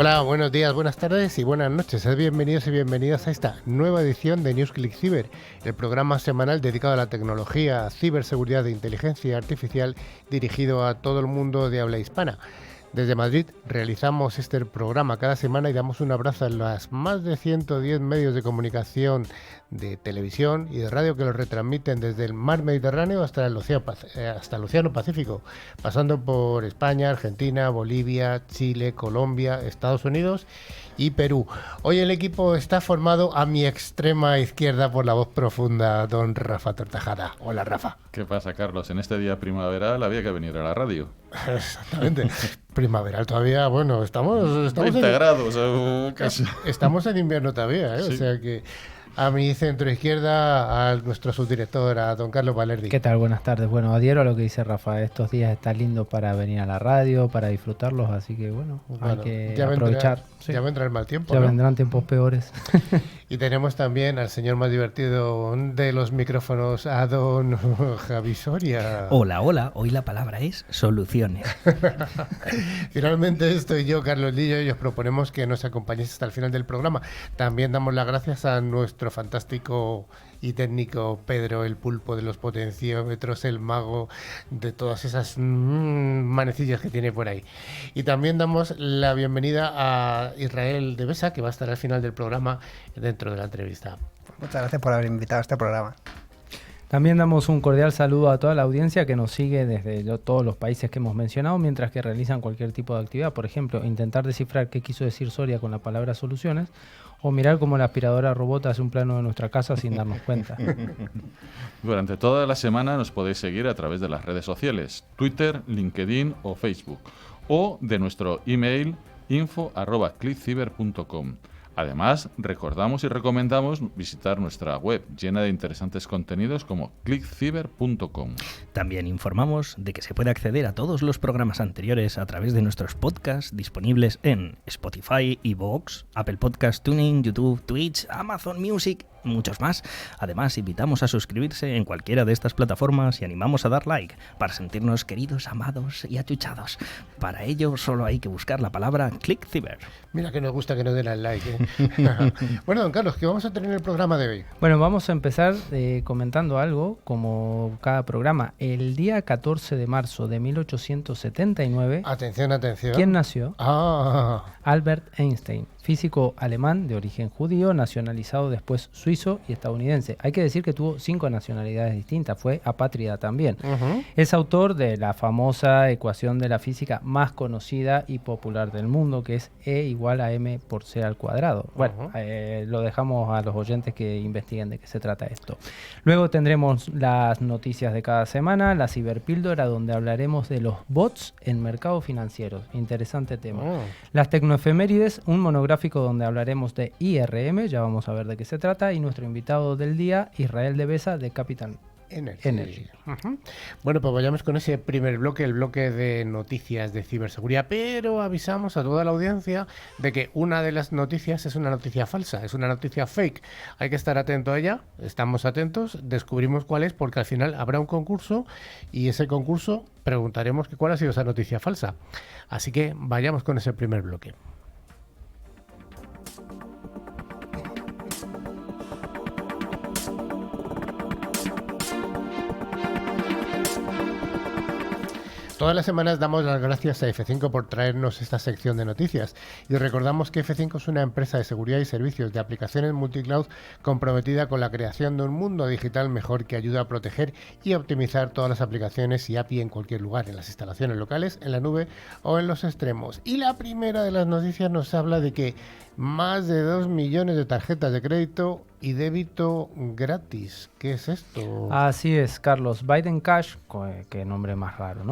Hola, buenos días, buenas tardes y buenas noches. Bienvenidos y bienvenidas a esta nueva edición de NewsClick Cyber, el programa semanal dedicado a la tecnología, ciberseguridad e inteligencia artificial dirigido a todo el mundo de habla hispana. Desde Madrid realizamos este programa cada semana y damos un abrazo a las más de 110 medios de comunicación de televisión y de radio que los retransmiten desde el mar Mediterráneo hasta el Océano Pacífico, pasando por España, Argentina, Bolivia, Chile, Colombia, Estados Unidos y Perú. Hoy el equipo está formado a mi extrema izquierda por la voz profunda, don Rafa Tortajada. Hola, Rafa. ¿Qué pasa, Carlos? En este día primaveral había que venir a la radio. Exactamente. Primaveral todavía, bueno, estamos 20 grados, casi. Estamos en invierno todavía, ¿eh? Sí. O sea que a mi centro izquierda, a nuestro subdirector, a don Carlos Valerdi. ¿Qué tal? Buenas tardes. Bueno, adhiero a lo que dice Rafa. Estos días están lindos para venir a la radio, para disfrutarlos, así que bueno, hay que aprovechar. Ya vendrá el mal tiempo, ya ¿no? vendrán tiempos peores. Y tenemos también al señor más divertido de los micrófonos, a don Javi Soria. Hola, hola. Hoy la palabra es soluciones. Finalmente estoy yo, Carlos Lillo, y os proponemos que nos acompañéis hasta el final del programa. También damos las gracias a nuestro fantástico y técnico Pedro, el pulpo de los potenciómetros, el mago de todas esas manecillas que tiene por ahí. Y también damos la bienvenida a Israel de Besa, que va a estar al final del programa dentro de la entrevista. Muchas gracias por haber invitado a este programa. También damos un cordial saludo a toda la audiencia que nos sigue desde todos los países que hemos mencionado mientras que realizan cualquier tipo de actividad. Por ejemplo, intentar descifrar qué quiso decir Soria con la palabra soluciones o mirar cómo la aspiradora robot hace un plano de nuestra casa sin darnos cuenta. Durante toda la semana nos podéis seguir a través de las redes sociales, Twitter, LinkedIn o Facebook, o de nuestro email info@clickciber.com. Además, recordamos y recomendamos visitar nuestra web llena de interesantes contenidos como clickciber.com. También informamos de que se puede acceder a todos los programas anteriores a través de nuestros podcasts disponibles en Spotify, iVoox, Apple Podcast Tuning, YouTube, Twitch, Amazon Music y muchos más. Además, invitamos a suscribirse en cualquiera de estas plataformas y animamos a dar like para sentirnos queridos, amados y achuchados. Para ello, solo hay que buscar la palabra ClickCiber. Mira que nos gusta que nos den el like, ¿eh? Bueno, don Carlos, ¿qué vamos a tener en el programa de hoy? Bueno, vamos a empezar comentando algo, como cada programa. El día 14 de marzo de 1879... Atención. ¿Quién nació? Albert Einstein, físico alemán de origen judío, nacionalizado después suizo y estadounidense. Hay que decir que tuvo 5 nacionalidades distintas, fue apátrida también. Es autor de la famosa ecuación de la física más conocida y popular del mundo, que es E igual a m por c al cuadrado. Bueno, lo dejamos a los oyentes que investiguen de qué se trata esto. Luego tendremos las noticias de cada semana, la ciberpíldora, donde hablaremos de los bots en mercados financieros. Interesante tema. Las tecnoefemérides, un monográfico donde hablaremos de IRM, ya vamos a ver de qué se trata, y nuestro invitado del día, Israel de Besa, de Capital Energy. Bueno, pues vayamos con ese primer bloque, el bloque de noticias de ciberseguridad, pero avisamos a toda la audiencia de que una de las noticias es una noticia falsa, es una noticia fake. Hay que estar atento a ella, estamos atentos, descubrimos cuál es, porque al final habrá un concurso y ese concurso preguntaremos que cuál ha sido esa noticia falsa. Así que vayamos con ese primer bloque. Todas las semanas damos las gracias a F5 por traernos esta sección de noticias y recordamos que F5 es una empresa de seguridad y servicios de aplicaciones multicloud comprometida con la creación de un mundo digital mejor que ayuda a proteger y optimizar todas las aplicaciones y API en cualquier lugar, en las instalaciones locales, en la nube o en los extremos. Y la primera de las noticias nos habla de que más de 2 millones de tarjetas de crédito y débito gratis. ¿Qué es esto? Así es, Carlos. Biden Cash, qué nombre más raro, ¿no?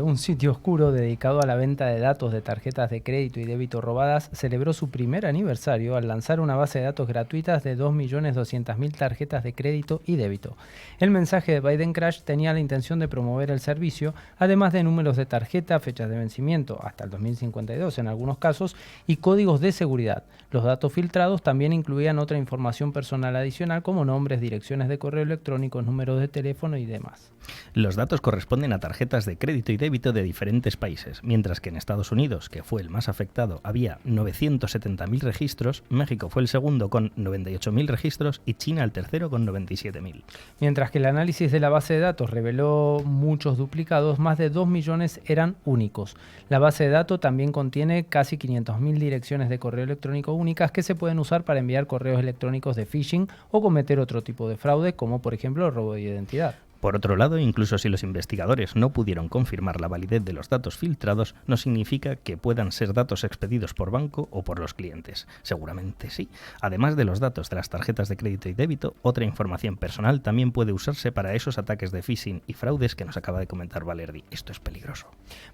Un sitio oscuro dedicado a la venta de datos de tarjetas de crédito y débito robadas, celebró su primer aniversario al lanzar una base de datos gratuitas de 2.200.000 tarjetas de crédito y débito. El mensaje de Biden Cash tenía la intención de promover el servicio, además de números de tarjeta, fechas de vencimiento, hasta el 2052 en algunos casos, y códigos de seguridad. Los datos filtrados también incluían otra información personal adicional como nombres, direcciones de correo electrónico, números de teléfono y demás. Los datos corresponden a tarjetas de crédito y débito de diferentes países, mientras que en Estados Unidos, que fue el más afectado, había 970.000 registros, México fue el segundo con 98.000 registros y China el tercero con 97.000. Mientras que el análisis de la base de datos reveló muchos duplicados, más de 2 millones eran únicos. La base de datos también contiene casi 500.000 direcciones de correo electrónico únicas que se pueden usar para enviar correos electrónicos de phishing o cometer otro tipo de fraude, como por ejemplo robo de identidad. Por otro lado, incluso si los investigadores no pudieron confirmar la validez de los datos filtrados, no significa que puedan ser datos expedidos por banco o por los clientes. Seguramente sí. Además de los datos de las tarjetas de crédito y débito, otra información personal también puede usarse para esos ataques de phishing y fraudes que nos acaba de comentar Valerdi. Esto es peligroso.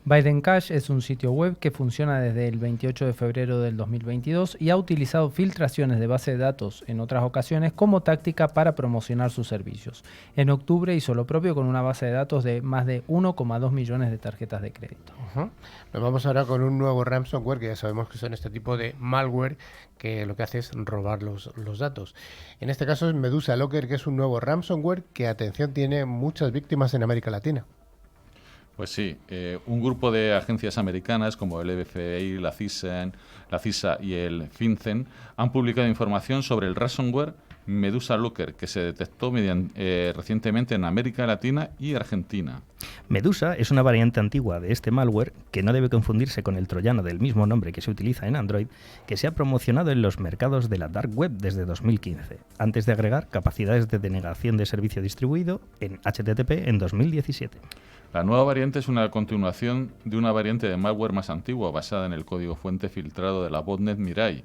Biden Cash es un sitio web que funciona desde el 28 de febrero del 2022 y ha utilizado filtraciones de base de datos en otras ocasiones como táctica para promocionar sus servicios. En octubre hizo lo propio con una base de datos de más de 1,2 millones de tarjetas de crédito. Nos vamos ahora con un nuevo ransomware, que ya sabemos que son este tipo de malware que lo que hace es robar los datos. En este caso es Medusa Locker, que es un nuevo ransomware que, atención, tiene muchas víctimas en América Latina. Pues sí, un grupo de agencias americanas como el FBI, la CISA y el FinCEN han publicado información sobre el ransomware Medusa Locker, que se detectó recientemente en América Latina y Argentina. Medusa es una variante antigua de este malware que no debe confundirse con el troyano del mismo nombre que se utiliza en Android, que se ha promocionado en los mercados de la Dark Web desde 2015, antes de agregar capacidades de denegación de servicio distribuido en HTTP en 2017. La nueva variante es una continuación de una variante de malware más antigua basada en el código fuente filtrado de la botnet Mirai,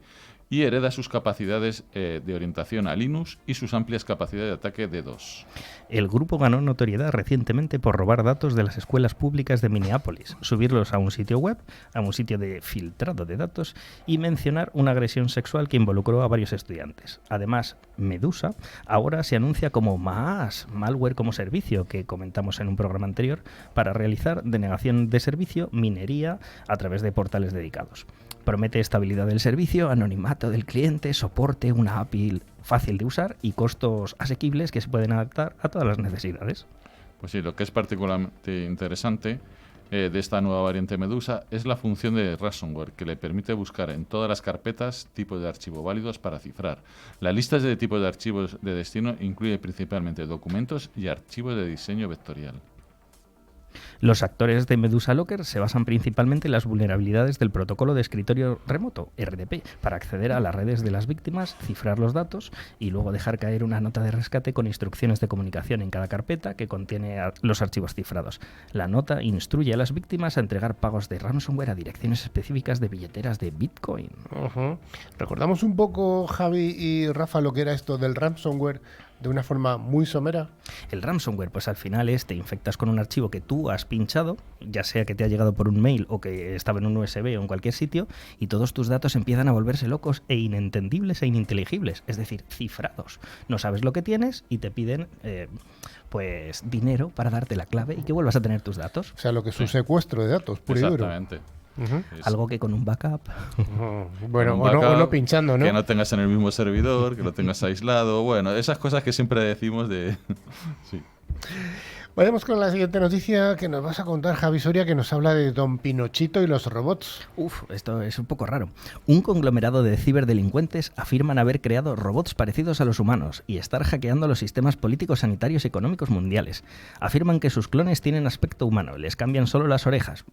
y hereda sus capacidades de orientación a Linux y sus amplias capacidades de ataque DDoS. El grupo ganó notoriedad recientemente por robar datos de las escuelas públicas de Minneapolis, subirlos a un sitio web, a un sitio de filtrado de datos y mencionar una agresión sexual que involucró a varios estudiantes. Además, Medusa ahora se anuncia como malware como servicio, que comentamos en un programa anterior, para realizar denegación de servicio, minería, a través de portales dedicados. Promete estabilidad del servicio, anonimato del cliente, soporte, una API fácil de usar y costos asequibles que se pueden adaptar a todas las necesidades. Pues sí, lo que es particularmente interesante de esta nueva variante Medusa es la función de ransomware, que le permite buscar en todas las carpetas tipos de archivo válidos para cifrar. La lista de tipos de archivos de destino incluye principalmente documentos y archivos de diseño vectorial. Los actores de Medusa Locker se basan principalmente en las vulnerabilidades del protocolo de escritorio remoto, RDP, para acceder a las redes de las víctimas, cifrar los datos y luego dejar caer una nota de rescate con instrucciones de comunicación en cada carpeta que contiene los archivos cifrados. La nota instruye a las víctimas a entregar pagos de ransomware a direcciones específicas de billeteras de Bitcoin. ¿Recordamos un poco, Javi y Rafa, lo que era esto del ransomware de una forma muy somera? El ransomware, pues al final te infectas con un archivo que tú has pinchado, ya sea que te ha llegado por un mail o que estaba en un USB o en cualquier sitio, y todos tus datos empiezan a volverse locos e inentendibles e ininteligibles, es decir, cifrados. No sabes lo que tienes y te piden pues dinero para darte la clave y que vuelvas a tener tus datos. O sea, lo que es un secuestro de datos, puro y duro. Exactamente. Algo que con un backup. Bueno, o no pinchando, ¿no? Que no tengas en el mismo servidor, que lo tengas aislado. Bueno, esas cosas que siempre decimos de... sí. Vayamos con la siguiente noticia que nos vas a contar, Javi Soria, que nos habla de Don Pinochito y los robots. Esto es un poco raro. Un conglomerado de ciberdelincuentes afirman haber creado robots parecidos a los humanos y estar hackeando los sistemas políticos, sanitarios y económicos mundiales. Afirman que sus clones tienen aspecto humano, les cambian solo las orejas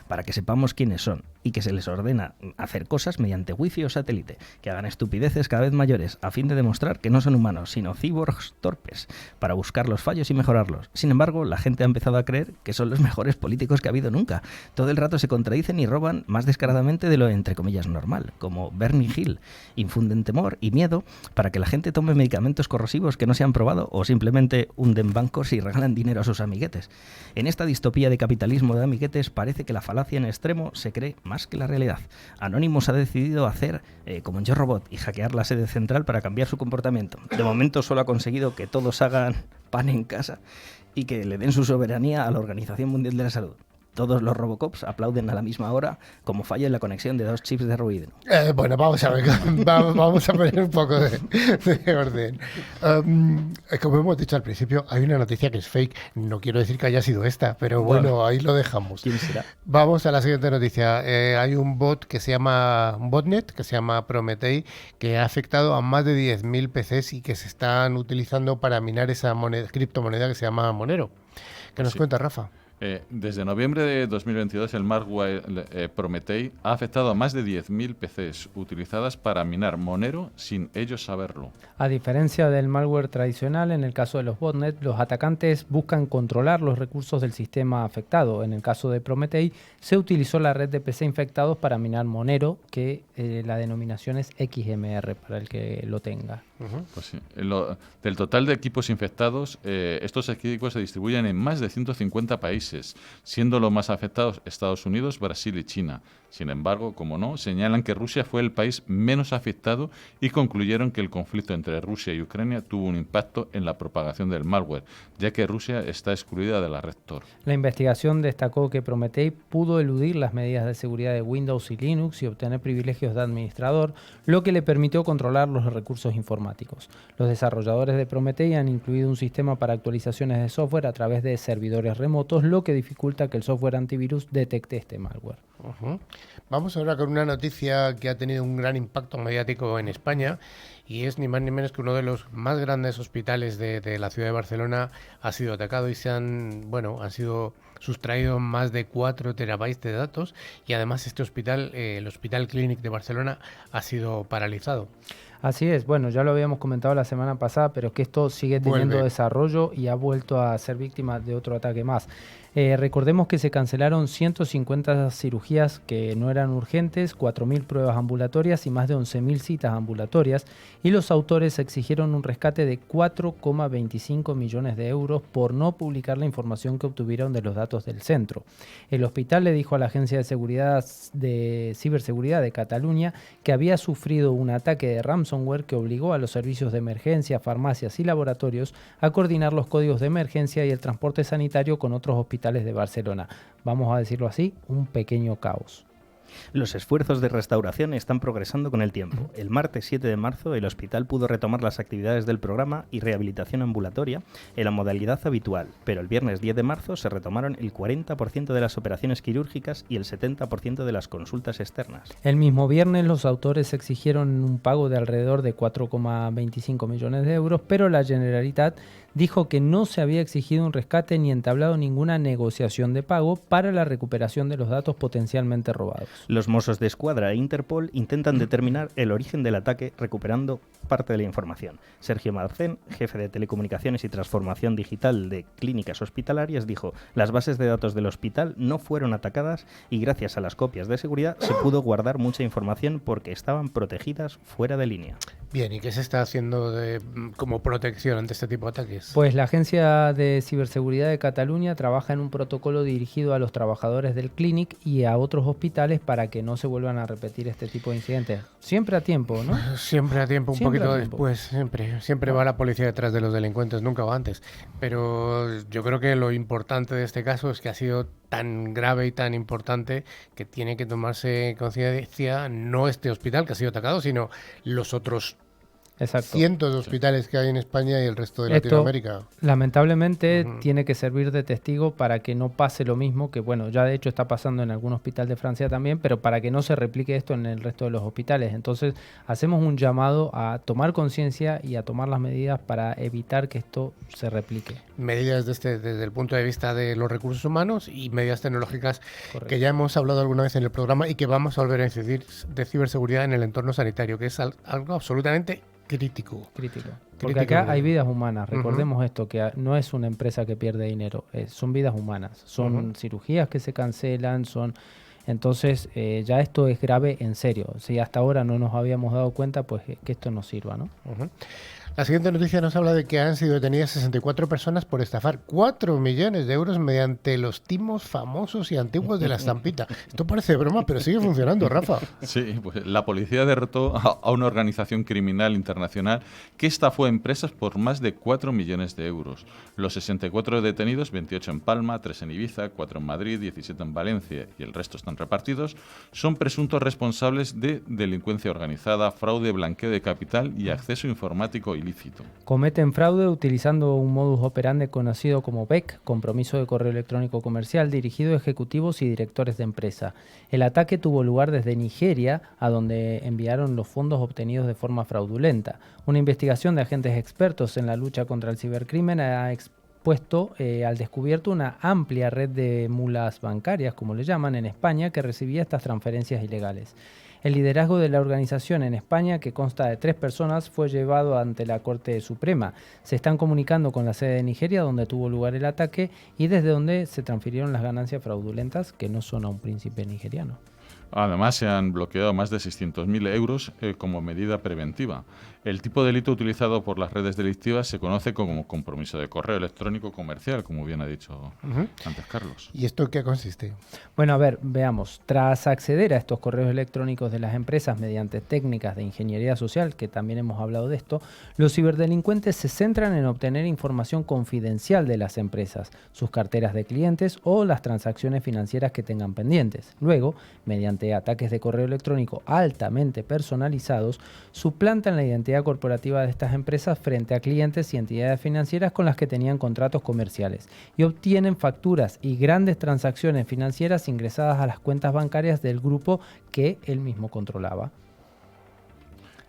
para que sepamos quiénes son y que se les ordena hacer cosas mediante wifi o satélite, que hagan estupideces cada vez mayores a fin de demostrar que no son humanos, sino cyborgs torpes, para buscar los fallos y mejorarlos. Sin embargo, la gente ha empezado a creer que son los mejores políticos que ha habido nunca. Todo el rato se contradicen y roban más descaradamente de lo, entre comillas, normal, como Bernie Hill. Infunden temor y miedo para que la gente tome medicamentos corrosivos que no se han probado o simplemente hunden bancos y regalan dinero a sus amiguetes. En esta distopía de capitalismo de amiguetes parece que la falacia en extremo se cree más que la realidad. Anonymous ha decidido hacer como en Yo Robot y hackear la sede central para cambiar su comportamiento. De momento solo ha conseguido que todos hagan pan en casa y que le den su soberanía a la Organización Mundial de la Salud. Todos los Robocops aplauden a la misma hora como falla en la conexión de 2 chips de ruido. Bueno, vamos a ver, vamos a poner un poco de orden. Como hemos dicho al principio, hay una noticia que es fake. No quiero decir que haya sido esta, pero bueno, ahí lo dejamos. ¿Quién será? Vamos a la siguiente noticia. Hay un botnet que se llama Prometei, que ha afectado a más de 10.000 PCs y que se están utilizando para minar esa criptomoneda que se llama Monero. ¿Qué nos cuenta, Rafa? Desde noviembre de 2022, el malware Prometei ha afectado a más de 10.000 PCs utilizadas para minar Monero sin ellos saberlo. A diferencia del malware tradicional, en el caso de los botnets, los atacantes buscan controlar los recursos del sistema afectado. En el caso de Prometei, se utilizó la red de PC infectados para minar Monero, que la denominación es XMR para el que lo tenga. Pues sí. Del total de equipos infectados, estos equipos se distribuyen en más de 150 países, siendo los más afectados Estados Unidos, Brasil y China. Sin embargo, como no, señalan que Rusia fue el país menos afectado y concluyeron que el conflicto entre Rusia y Ucrania tuvo un impacto en la propagación del malware, ya que Rusia está excluida de la red Tor. La investigación destacó que Prometei pudo eludir las medidas de seguridad de Windows y Linux y obtener privilegios de administrador, lo que le permitió controlar los recursos informáticos. Los desarrolladores de Prometei han incluido un sistema para actualizaciones de software a través de servidores remotos, lo que dificulta que el software antivirus detecte este malware. Vamos ahora con una noticia que ha tenido un gran impacto mediático en España y es ni más ni menos que uno de los más grandes hospitales de la ciudad de Barcelona ha sido atacado y han sido sustraídos más de 4 terabytes de datos y además este hospital, el Hospital Clínic de Barcelona, ha sido paralizado. Así es, bueno, ya lo habíamos comentado la semana pasada, pero que esto sigue teniendo desarrollo y ha vuelto a ser víctima de otro ataque más. Recordemos que se cancelaron 150 cirugías que no eran urgentes, 4.000 pruebas ambulatorias y más de 11.000 citas ambulatorias, y los autores exigieron un rescate de 4,25 millones de euros por no publicar la información que obtuvieron de los datos del centro. El hospital le dijo a la Agencia de Ciberseguridad de Cataluña que había sufrido un ataque de ransomware que obligó a los servicios de emergencia, farmacias y laboratorios a coordinar los códigos de emergencia y el transporte sanitario con otros hospitales de Barcelona. Vamos a decirlo así, un pequeño caos. Los esfuerzos de restauración están progresando con el tiempo. El martes 7 de marzo el hospital pudo retomar las actividades del programa y rehabilitación ambulatoria en la modalidad habitual, pero el viernes 10 de marzo se retomaron el 40% de las operaciones quirúrgicas y el 70% de las consultas externas. El mismo viernes los autores exigieron un pago de alrededor de 4,25 millones de euros, pero la Generalitat dijo que no se había exigido un rescate ni entablado ninguna negociación de pago para la recuperación de los datos potencialmente robados. Los Mossos de Escuadra e Interpol intentan determinar el origen del ataque recuperando parte de la información. Sergio Marcén, jefe de Telecomunicaciones y Transformación Digital de Clínicas Hospitalarias, dijo: las bases de datos del hospital no fueron atacadas y gracias a las copias de seguridad se pudo guardar mucha información porque estaban protegidas fuera de línea. Bien, ¿y qué se está haciendo como protección ante este tipo de ataques? Pues la Agencia de Ciberseguridad de Cataluña trabaja en un protocolo dirigido a los trabajadores del Clínic y a otros hospitales para que no se vuelvan a repetir este tipo de incidentes. Siempre a tiempo, ¿no? Siempre a tiempo, un poquito después, siempre va la policía detrás de los delincuentes, nunca va antes. Pero yo creo que lo importante de este caso es que ha sido tan grave y tan importante que tiene que tomarse conciencia no este hospital que ha sido atacado, sino los otros cientos de hospitales que hay en España y el resto de Latinoamérica. Lamentablemente tiene que servir de testigo para que no pase lo mismo que, bueno, ya de hecho está pasando en algún hospital de Francia también, pero para que no se replique esto en el resto de los hospitales. Entonces hacemos un llamado a tomar conciencia y a tomar las medidas para evitar que esto se replique. Medidas desde el punto de vista de los recursos humanos y medidas tecnológicas. Correcto. Que ya hemos hablado alguna vez en el programa y que vamos a volver a incidir, de ciberseguridad en el entorno sanitario, que es algo absolutamente crítico. Porque acá hay vidas humanas. Recordemos esto, que no es una empresa que pierde dinero, son vidas humanas. Son cirugías que se cancelan, entonces ya esto es grave en serio. Si hasta ahora no nos habíamos dado cuenta, pues que esto nos sirva, ¿no? La siguiente noticia nos habla de que han sido detenidas 64 personas por estafar 4 millones de euros mediante los timos famosos y antiguos de la estampita. Esto parece broma, pero sigue funcionando, Rafa. Sí, pues la policía derrotó a una organización criminal internacional que estafó a empresas por más de 4 millones de euros. Los 64 detenidos, 28 en Palma, 3 en Ibiza, 4 en Madrid, 17 en Valencia y el resto están repartidos, son presuntos responsables de delincuencia organizada, fraude, blanqueo de capital y acceso informático ilícito. Cometen fraude utilizando un modus operandi conocido como BEC, compromiso de correo electrónico comercial, dirigido a ejecutivos y directores de empresa. El ataque tuvo lugar desde Nigeria, a donde enviaron los fondos obtenidos de forma fraudulenta. Una investigación de agentes expertos en la lucha contra el cibercrimen ha puesto al descubierto una amplia red de mulas bancarias, como le llaman en España, que recibía estas transferencias ilegales. El liderazgo de la organización en España, que consta de 3 personas, fue llevado ante la Corte Suprema. Se están comunicando con la sede de Nigeria, donde tuvo lugar el ataque, y desde donde se transfirieron las ganancias fraudulentas, que no son a un príncipe nigeriano. Además, se han bloqueado más de 600.000 euros como medida preventiva. El tipo de delito utilizado por las redes delictivas se conoce como compromiso de correo electrónico comercial, como bien ha dicho antes Carlos. ¿Y esto en qué consiste? Bueno, a ver, veamos. Tras acceder a estos correos electrónicos de las empresas mediante técnicas de ingeniería social, que también hemos hablado de esto, los ciberdelincuentes se centran en obtener información confidencial de las empresas, sus carteras de clientes o las transacciones financieras que tengan pendientes. Luego, mediante ataques de correo electrónico altamente personalizados, suplantan la identidad corporativa de estas empresas frente a clientes y entidades financieras con las que tenían contratos comerciales y obtienen facturas y grandes transacciones financieras ingresadas a las cuentas bancarias del grupo que él mismo controlaba.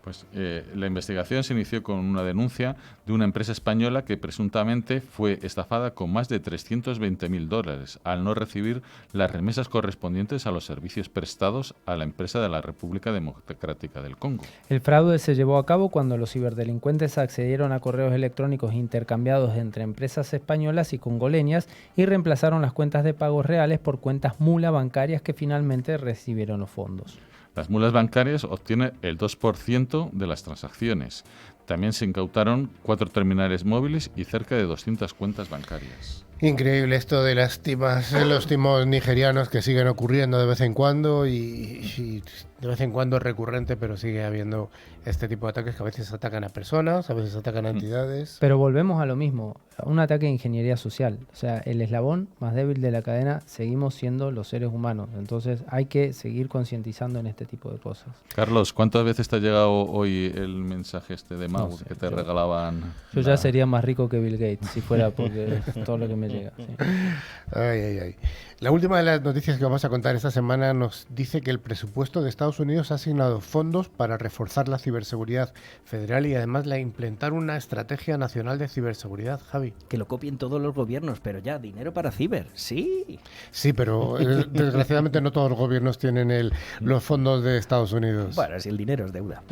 Pues la investigación se inició con una denuncia de una empresa española que presuntamente fue estafada con más de $320.000 al no recibir las remesas correspondientes a los servicios prestados a la empresa de la República Democrática del Congo. El fraude se llevó a cabo cuando los ciberdelincuentes accedieron a correos electrónicos intercambiados entre empresas españolas y congoleñas y reemplazaron las cuentas de pagos reales por cuentas mula bancarias que finalmente recibieron los fondos. Las mulas bancarias obtienen el 2% de las transacciones. También se incautaron 4 terminales móviles y cerca de 200 cuentas bancarias. Increíble esto de las timas, los timos nigerianos que siguen ocurriendo de vez en cuando y de vez en cuando es recurrente, pero sigue habiendo este tipo de ataques que a veces atacan a personas, a veces atacan a entidades. Pero volvemos a lo mismo, un ataque de ingeniería social. O sea, el eslabón más débil de la cadena seguimos siendo los seres humanos. Entonces hay que seguir concientizando en este tipo de cosas. Carlos, ¿cuántas veces te ha llegado hoy el mensaje de Mau que te regalaban? Yo ya sería más rico que Bill Gates si fuera porque todo lo que me llega. Sí. Ay. La última de las noticias que vamos a contar esta semana nos dice que el presupuesto de Estados Unidos ha asignado fondos para reforzar la ciberseguridad federal y además implementar una estrategia nacional de ciberseguridad, Javi. Que lo copien todos los gobiernos, pero ya, dinero para ciber, sí. Sí, pero desgraciadamente no todos los gobiernos tienen los fondos de Estados Unidos. Bueno, si el dinero es deuda.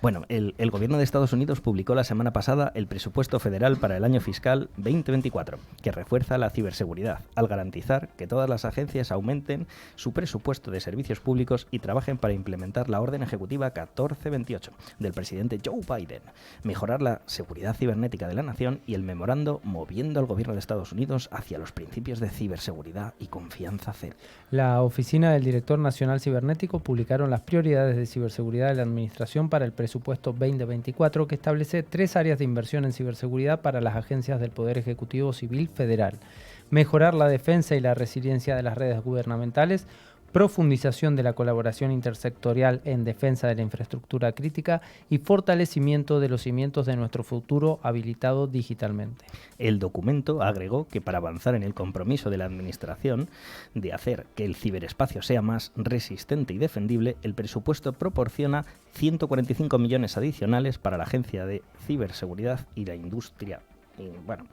Bueno, el gobierno de Estados Unidos publicó la semana pasada el presupuesto federal para el año fiscal 2024, que refuerza la ciberseguridad, al garantizar que todas las agencias aumenten su presupuesto de servicios públicos y trabajen para implementar la Orden Ejecutiva 1428 del presidente Joe Biden, mejorar la seguridad cibernética de la nación y el memorando moviendo al gobierno de Estados Unidos hacia los principios de ciberseguridad y confianza cero. La Oficina del Director Nacional Cibernético publicaron las prioridades de ciberseguridad de la Administración para el presupuesto 2024, que establece 3 áreas de inversión en ciberseguridad para las agencias del Poder Ejecutivo Civil Federal: mejorar la defensa y la resiliencia de las redes gubernamentales, profundización de la colaboración intersectorial en defensa de la infraestructura crítica y fortalecimiento de los cimientos de nuestro futuro habilitado digitalmente. El documento agregó que para avanzar en el compromiso de la Administración de hacer que el ciberespacio sea más resistente y defendible, el presupuesto proporciona 145 millones adicionales para la Agencia de Ciberseguridad y la Industria,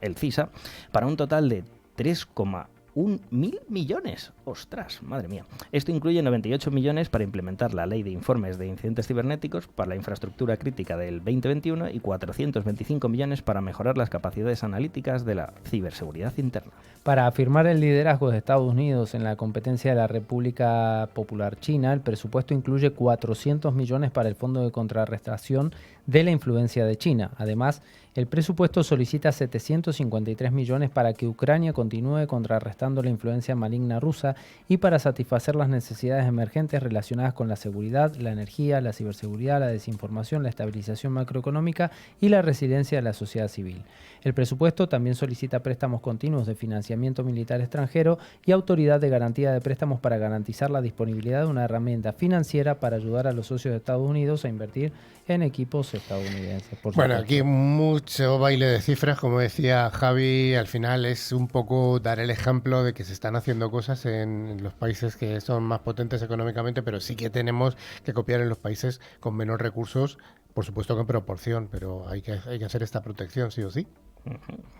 el CISA, para un total de 3,1 1.000 millones. ¡Ostras! Madre mía. Esto incluye 98 millones para implementar la ley de informes de incidentes cibernéticos para la infraestructura crítica del 2021 y 425 millones para mejorar las capacidades analíticas de la ciberseguridad interna. Para afirmar el liderazgo de Estados Unidos en la competencia de la República Popular China, el presupuesto incluye 400 millones para el Fondo de Contrarrestación de la Influencia de China. Además, el presupuesto solicita 753 millones para que Ucrania continúe contrarrestando la influencia maligna rusa y para satisfacer las necesidades emergentes relacionadas con la seguridad, la energía, la ciberseguridad, la desinformación, la estabilización macroeconómica y la resiliencia de la sociedad civil. El presupuesto también solicita préstamos continuos de financiamiento militar extranjero y autoridad de garantía de préstamos para garantizar la disponibilidad de una herramienta financiera para ayudar a los socios de Estados Unidos a invertir en equipos estadounidenses. Bueno, aquí mucho baile de cifras, como decía Javi, al final es un poco dar el ejemplo de que se están haciendo cosas en los países que son más potentes económicamente, pero sí que tenemos que copiar en los países con menos recursos, por supuesto que en proporción, pero hay que hacer esta protección sí o sí.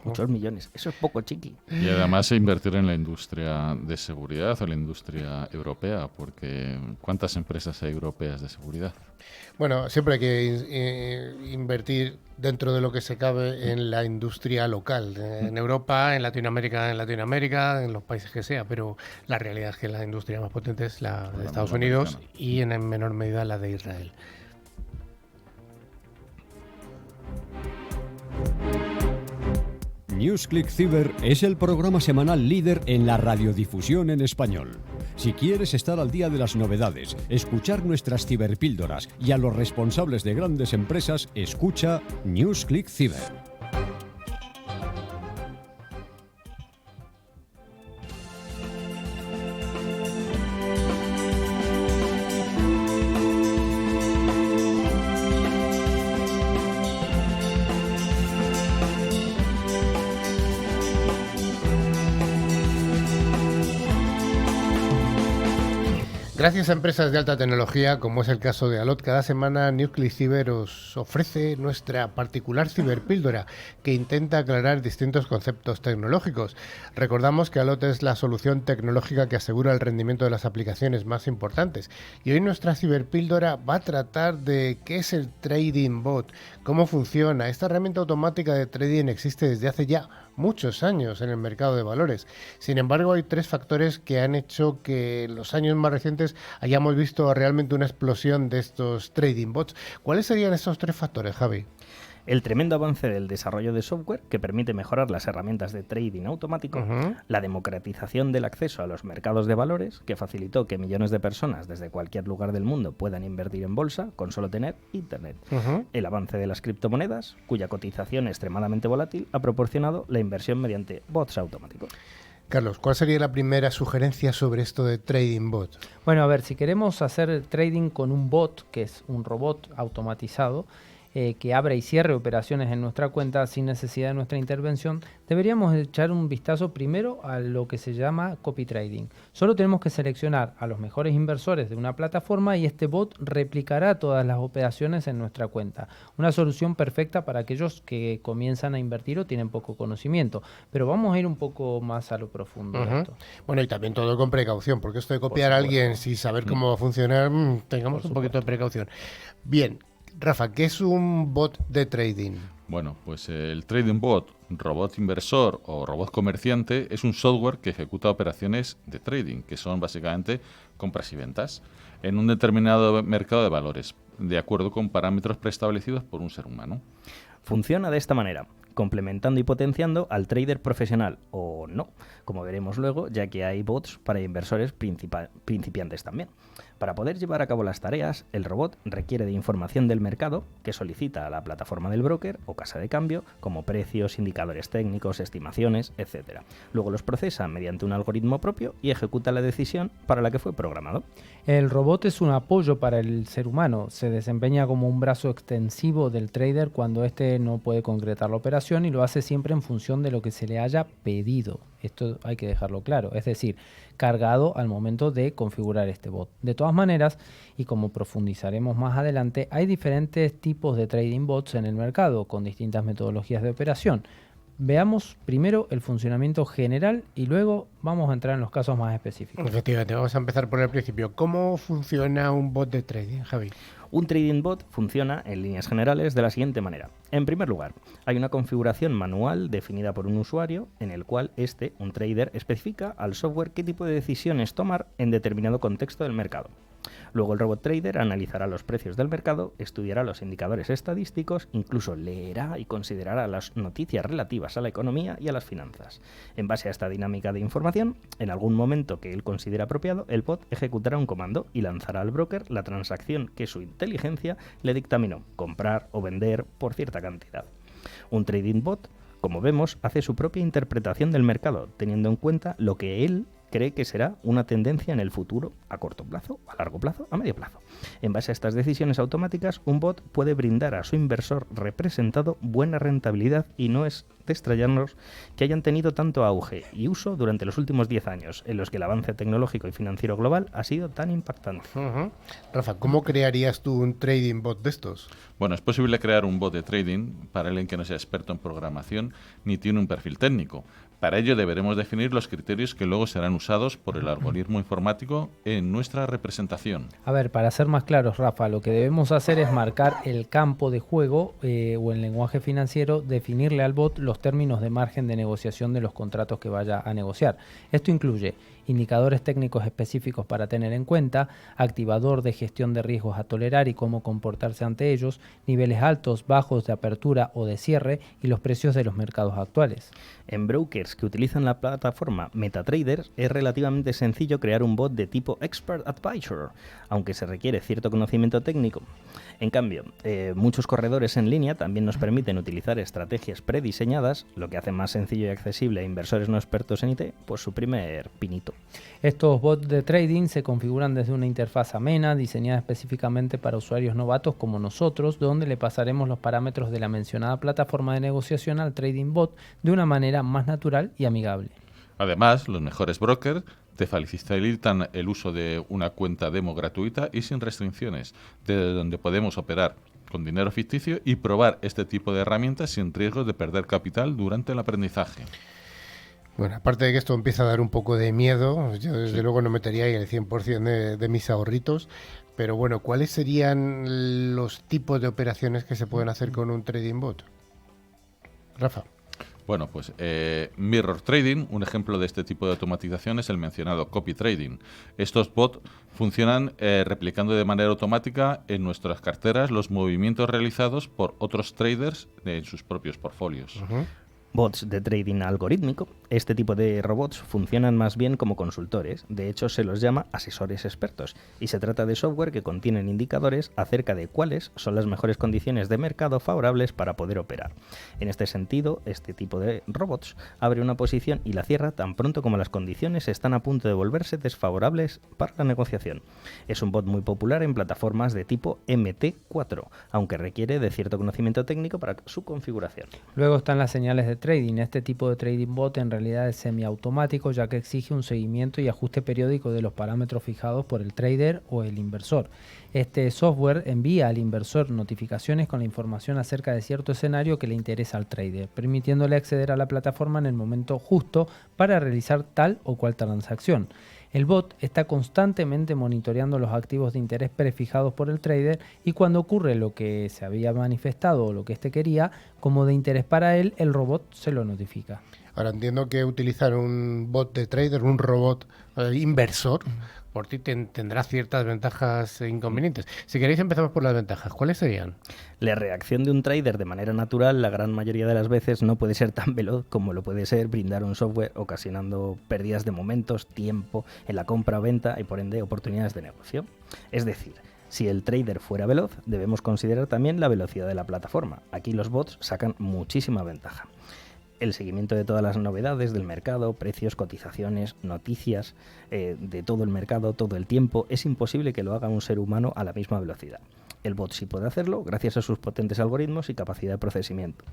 Muchos millones, eso es poco, chiqui. Y además invertir en la industria de seguridad o en la industria europea, porque ¿cuántas empresas hay europeas de seguridad? Bueno, siempre hay que invertir dentro de lo que se cabe en la industria local, en Europa, en Latinoamérica, en los países que sea, pero la realidad es que la industria más potente es la de Estados Unidos y en menor medida la de Israel. NewsClick Cyber es el programa semanal líder en la radiodifusión en español. Si quieres estar al día de las novedades, escuchar nuestras ciberpíldoras y a los responsables de grandes empresas, escucha NewsClick Cyber. Gracias a empresas de alta tecnología, como es el caso de Allot, cada semana NewsClick Cyber os ofrece nuestra particular ciberpíldora que intenta aclarar distintos conceptos tecnológicos. Recordamos que Allot es la solución tecnológica que asegura el rendimiento de las aplicaciones más importantes. Y hoy nuestra ciberpíldora va a tratar de qué es el Trading Bot, cómo funciona. Esta herramienta automática de trading existe desde hace ya muchos años en el mercado de valores. Sin embargo, hay tres factores que han hecho que en los años más recientes hayamos visto realmente una explosión de estos trading bots. ¿Cuáles serían estos tres factores, Javi? El tremendo avance del desarrollo de software que permite mejorar las herramientas de trading automático, la democratización del acceso a los mercados de valores, que facilitó que millones de personas desde cualquier lugar del mundo puedan invertir en bolsa con solo tener internet, el avance de las criptomonedas, cuya cotización extremadamente volátil ha proporcionado la inversión mediante bots automáticos. Carlos, ¿cuál sería la primera sugerencia sobre esto de Trading Bot? Bueno, a ver, si queremos hacer trading con un bot, que es un robot automatizado, que abra y cierre operaciones en nuestra cuenta sin necesidad de nuestra intervención, deberíamos echar un vistazo primero a lo que se llama copy trading. Solo tenemos que seleccionar a los mejores inversores de una plataforma y este bot replicará todas las operaciones en nuestra cuenta. Una solución perfecta para aquellos que comienzan a invertir o tienen poco conocimiento. Pero vamos a ir un poco más a lo profundo de esto. Bueno, y también todo con precaución, porque esto de copiar a alguien sin saber cómo va a funcionar, tengamos un poquito de precaución. Bien. Rafa, ¿qué es un bot de trading? Bueno, pues el Trading Bot, robot inversor o robot comerciante, es un software que ejecuta operaciones de trading, que son básicamente compras y ventas, en un determinado mercado de valores, de acuerdo con parámetros preestablecidos por un ser humano. Funciona de esta manera, complementando y potenciando al trader profesional, o no, como veremos luego, ya que hay bots para inversores principiantes también. Para poder llevar a cabo las tareas, el robot requiere de información del mercado que solicita a la plataforma del broker o casa de cambio, como precios, indicadores técnicos, estimaciones, etc. Luego los procesa mediante un algoritmo propio y ejecuta la decisión para la que fue programado. El robot es un apoyo para el ser humano. Se desempeña como un brazo extensivo del trader cuando éste no puede concretar la operación y lo hace siempre en función de lo que se le haya pedido. Esto hay que dejarlo claro, es decir, cargado al momento de configurar este bot. De todas maneras, y como profundizaremos más adelante, hay diferentes tipos de trading bots en el mercado con distintas metodologías de operación. Veamos primero el funcionamiento general y luego vamos a entrar en los casos más específicos. Efectivamente, vamos a empezar por el principio. ¿Cómo funciona un bot de trading, Javi? Un trading bot funciona en líneas generales de la siguiente manera. En primer lugar, hay una configuración manual definida por un usuario en el cual un trader, especifica al software qué tipo de decisiones tomar en determinado contexto del mercado. Luego el robot trader analizará los precios del mercado, estudiará los indicadores estadísticos, incluso leerá y considerará las noticias relativas a la economía y a las finanzas. En base a esta dinámica de información, en algún momento que él considere apropiado, el bot ejecutará un comando y lanzará al broker la transacción que su inteligencia le dictaminó, comprar o vender por cierta cantidad. Un trading bot, como vemos, hace su propia interpretación del mercado, teniendo en cuenta lo que él cree que será una tendencia en el futuro a corto plazo, a largo plazo, a medio plazo. En base a estas decisiones automáticas, un bot puede brindar a su inversor representado buena rentabilidad y no es de extrañarnos que hayan tenido tanto auge y uso durante los últimos 10 años, en los que el avance tecnológico y financiero global ha sido tan impactante. Rafa, ¿cómo crearías tú un trading bot de estos? Bueno, es posible crear un bot de trading para alguien que no sea experto en programación ni tiene un perfil técnico. Para ello deberemos definir los criterios que luego serán usados por el algoritmo informático en nuestra representación. A ver, para ser más claros, Rafa, lo que debemos hacer es marcar el campo de juego o en lenguaje financiero, definirle al bot los términos de margen de negociación de los contratos que vaya a negociar. Esto incluye indicadores técnicos específicos para tener en cuenta, activador de gestión de riesgos a tolerar y cómo comportarse ante ellos, niveles altos, bajos de apertura o de cierre y los precios de los mercados actuales. En brokers que utilizan la plataforma MetaTrader es relativamente sencillo crear un bot de tipo Expert Advisor, aunque se requiere cierto conocimiento técnico. En cambio, muchos corredores en línea también nos permiten utilizar estrategias prediseñadas, lo que hace más sencillo y accesible a inversores no expertos en IT, pues su primer pinito. Estos bots de trading se configuran desde una interfaz amena, diseñada específicamente para usuarios novatos como nosotros, donde le pasaremos los parámetros de la mencionada plataforma de negociación al trading bot de una manera más natural y amigable. Además, los mejores brokers te facilitan el uso de una cuenta demo gratuita y sin restricciones, desde donde podemos operar con dinero ficticio y probar este tipo de herramientas sin riesgo de perder capital durante el aprendizaje. Bueno, aparte de que esto empieza a dar un poco de miedo, yo desde luego no metería ahí el 100% de mis ahorritos, pero bueno, ¿cuáles serían los tipos de operaciones que se pueden hacer con un trading bot? Rafa. Bueno, pues Mirror Trading, un ejemplo de este tipo de automatización es el mencionado Copy Trading. Estos bots funcionan replicando de manera automática en nuestras carteras los movimientos realizados por otros traders en sus propios portfolios. Bots de trading algorítmico. Este tipo de robots funcionan más bien como consultores, de hecho se los llama asesores expertos, y se trata de software que contienen indicadores acerca de cuáles son las mejores condiciones de mercado favorables para poder operar. En este sentido, este tipo de robots abre una posición y la cierra tan pronto como las condiciones están a punto de volverse desfavorables para la negociación. Es un bot muy popular en plataformas de tipo MT4, aunque requiere de cierto conocimiento técnico para su configuración. Luego están las señales de trading. Este tipo de trading bot en realidad es semiautomático, ya que exige un seguimiento y ajuste periódico de los parámetros fijados por el trader o el inversor. Este software envía al inversor notificaciones con la información acerca de cierto escenario que le interesa al trader, permitiéndole acceder a la plataforma en el momento justo para realizar tal o cual transacción. El bot está constantemente monitoreando los activos de interés prefijados por el trader y cuando ocurre lo que se había manifestado o lo que éste quería, como de interés para él, el robot se lo notifica. Ahora entiendo que utilizar un bot de trader, un robot inversor, por ti tendrá ciertas ventajas e inconvenientes. Si queréis empezamos por las ventajas. ¿Cuáles serían? La reacción de un trader de manera natural la gran mayoría de las veces no puede ser tan veloz como lo puede ser brindar un software, ocasionando pérdidas de momentos, tiempo en la compra o venta y por ende oportunidades de negocio. Es decir, si el trader fuera veloz, debemos considerar también la velocidad de la plataforma. Aquí los bots sacan muchísima ventaja. El seguimiento de todas las novedades del mercado, precios, cotizaciones, noticias de todo el mercado, todo el tiempo, es imposible que lo haga un ser humano a la misma velocidad. El bot sí puede hacerlo gracias a sus potentes algoritmos y capacidad de procesamiento.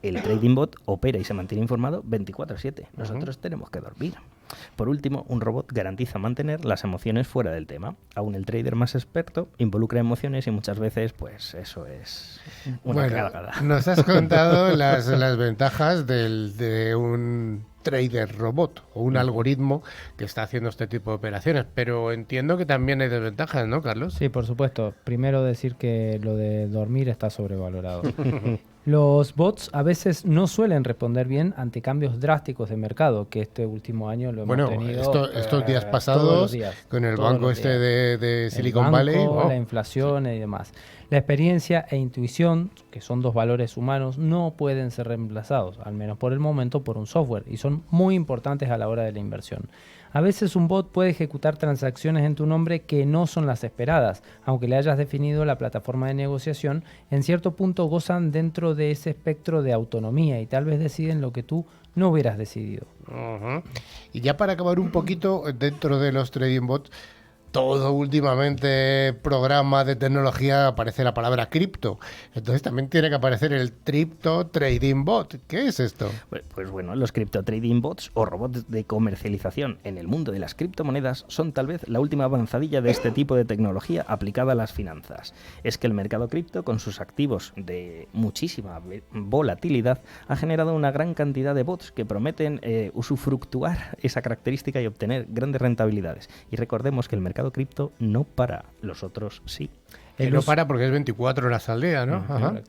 El trading bot opera y se mantiene informado 24/7. Nosotros tenemos que dormir. Por último, un robot garantiza mantener las emociones fuera del tema. Aún el trader más experto involucra emociones y muchas veces, pues eso es una cagada. Nos has contado las ventajas de un trader robot o un algoritmo que está haciendo este tipo de operaciones, pero entiendo que también hay desventajas, ¿no, Carlos? Sí, por supuesto. Primero decir que lo de dormir está sobrevalorado. Los bots a veces no suelen responder bien ante cambios drásticos de mercado, que este último año lo hemos tenido. Estos días pasados, con el banco de Silicon Valley. La inflación y demás. La experiencia e intuición, que son dos valores humanos, no pueden ser reemplazados, al menos por el momento, por un software, y son muy importantes a la hora de la inversión. A veces un bot puede ejecutar transacciones en tu nombre que no son las esperadas, aunque le hayas definido la plataforma de negociación, en cierto punto gozan dentro de ese espectro de autonomía y tal vez deciden lo que tú no hubieras decidido. Uh-huh. Y ya para acabar un poquito, dentro de los trading bots, todo últimamente programa de tecnología aparece la palabra cripto. Entonces también tiene que aparecer el Crypto Trading Bot. ¿Qué es esto? Pues bueno, los Crypto Trading Bots o robots de comercialización en el mundo de las criptomonedas son tal vez la última avanzadilla de este tipo de tecnología aplicada a las finanzas. Es que el mercado cripto, con sus activos de muchísima volatilidad, ha generado una gran cantidad de bots que prometen usufructuar esa característica y obtener grandes rentabilidades. Y recordemos que el mercado cripto no para, los otros sí. No para porque es 24 horas al día, ¿no? Ajá.